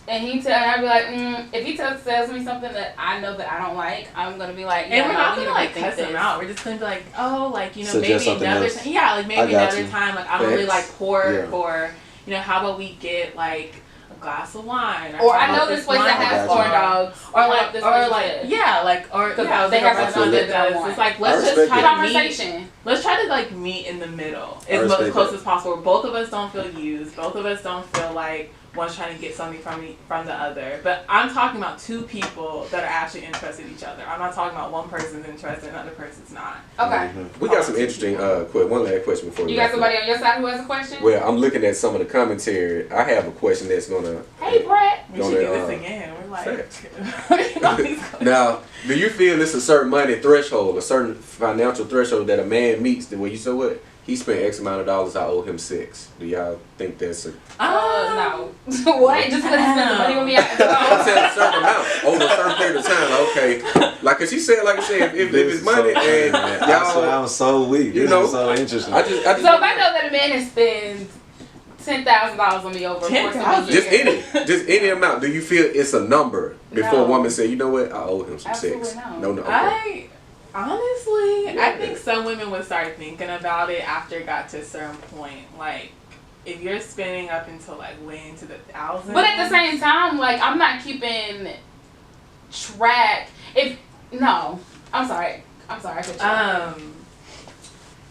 And I'd be like, if he tells me something that I know that I don't like, I'm gonna be like, yeah, and we're not we gonna need like to cuss rethink him this. out. We're just gonna be like, oh, like you know, Suggest maybe something another else. time. Yeah, like I maybe got another you. time. Like I don't really like pork Yeah. or you know, how about we get like a glass of wine? Or how I know about this place wine that has bar? corn dogs, Or like, yeah, like, or Because yeah, they like a have restaurant something that that I does. want. It's like I let's just respect try that. to meet. conversation. Let's try to like meet in the middle I as respect close that. as possible. Both of us don't feel used. Both of us don't feel like one's trying to get something from the other. But I'm talking about two people that are actually interested in each other. I'm not talking about one person's interested and another person's not. Okay. We got some interesting one last question before You we got wrap somebody up. on your side who has a question? Well, I'm looking at some of the commentary. I have a question that's gonna. Hey, Brett. We should do this again. We're like, Facts. Now, do you feel it's a certain money threshold, a certain financial threshold that a man meets where you say what? He spent X amount of dollars, I owe him 6. Do y'all think that's a... No. What? Just because you spend the money with me? I'm saying a certain amount, over a certain period of time, okay. Like, cause she said, like I said, if This it's is money so funny, and man. y'all... I'm so weak. You This know, is so interesting. I just So if I know that a man has spent $10,000 on me over the course of a year. just any amount. Do you feel it's a number before No. a woman say, you know what, I owe him some Absolutely 6? no. No. Okay. I honestly, Yeah. I think some women would start thinking about it after it got to a certain point. Like, if you're spending up until like way into the thousands. But at the same time, like, I'm not keeping track. I'm sorry. I cut you off.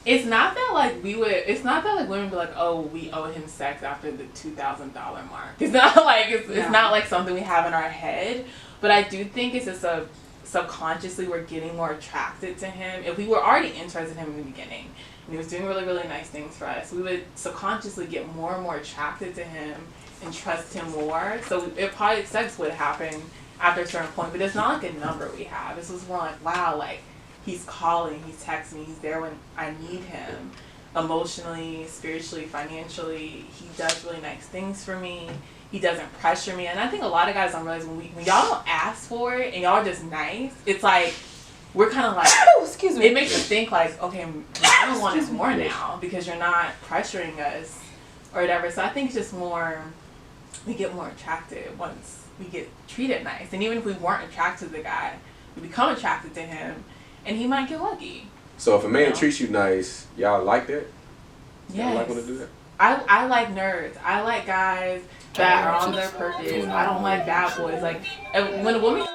It's not that like it's not that like women be like, oh, we owe him sex after the $2,000 mark. It's not like it's not like something we have in our head. But I do think it's just subconsciously we're getting more attracted to him. If we were already interested in him in the beginning and he was doing really, really nice things for us, we would subconsciously get more and more attracted to him and trust him more. So it probably sex would happen after a certain point, but it's not like a number we have. It's just more like, wow, like, he's calling, he's texting me, he's there when I need him. Emotionally, spiritually, financially, he does really nice things for me. He doesn't pressure me. And I think a lot of guys don't realize when y'all don't ask for it and y'all are just nice, it's like, we're kind of like, excuse me. It makes us think like, okay, I don't want it more now because you're not pressuring us or whatever. So I think it's just more, we get more attracted once we get treated nice. And even if we weren't attracted to the guy, we become attracted to him. And he might get lucky. So if a man treats you nice, y'all like that? Yes. Y'all like when to do that? I like nerds. I like guys that are on their purpose. I don't like bad boys. Like, when a woman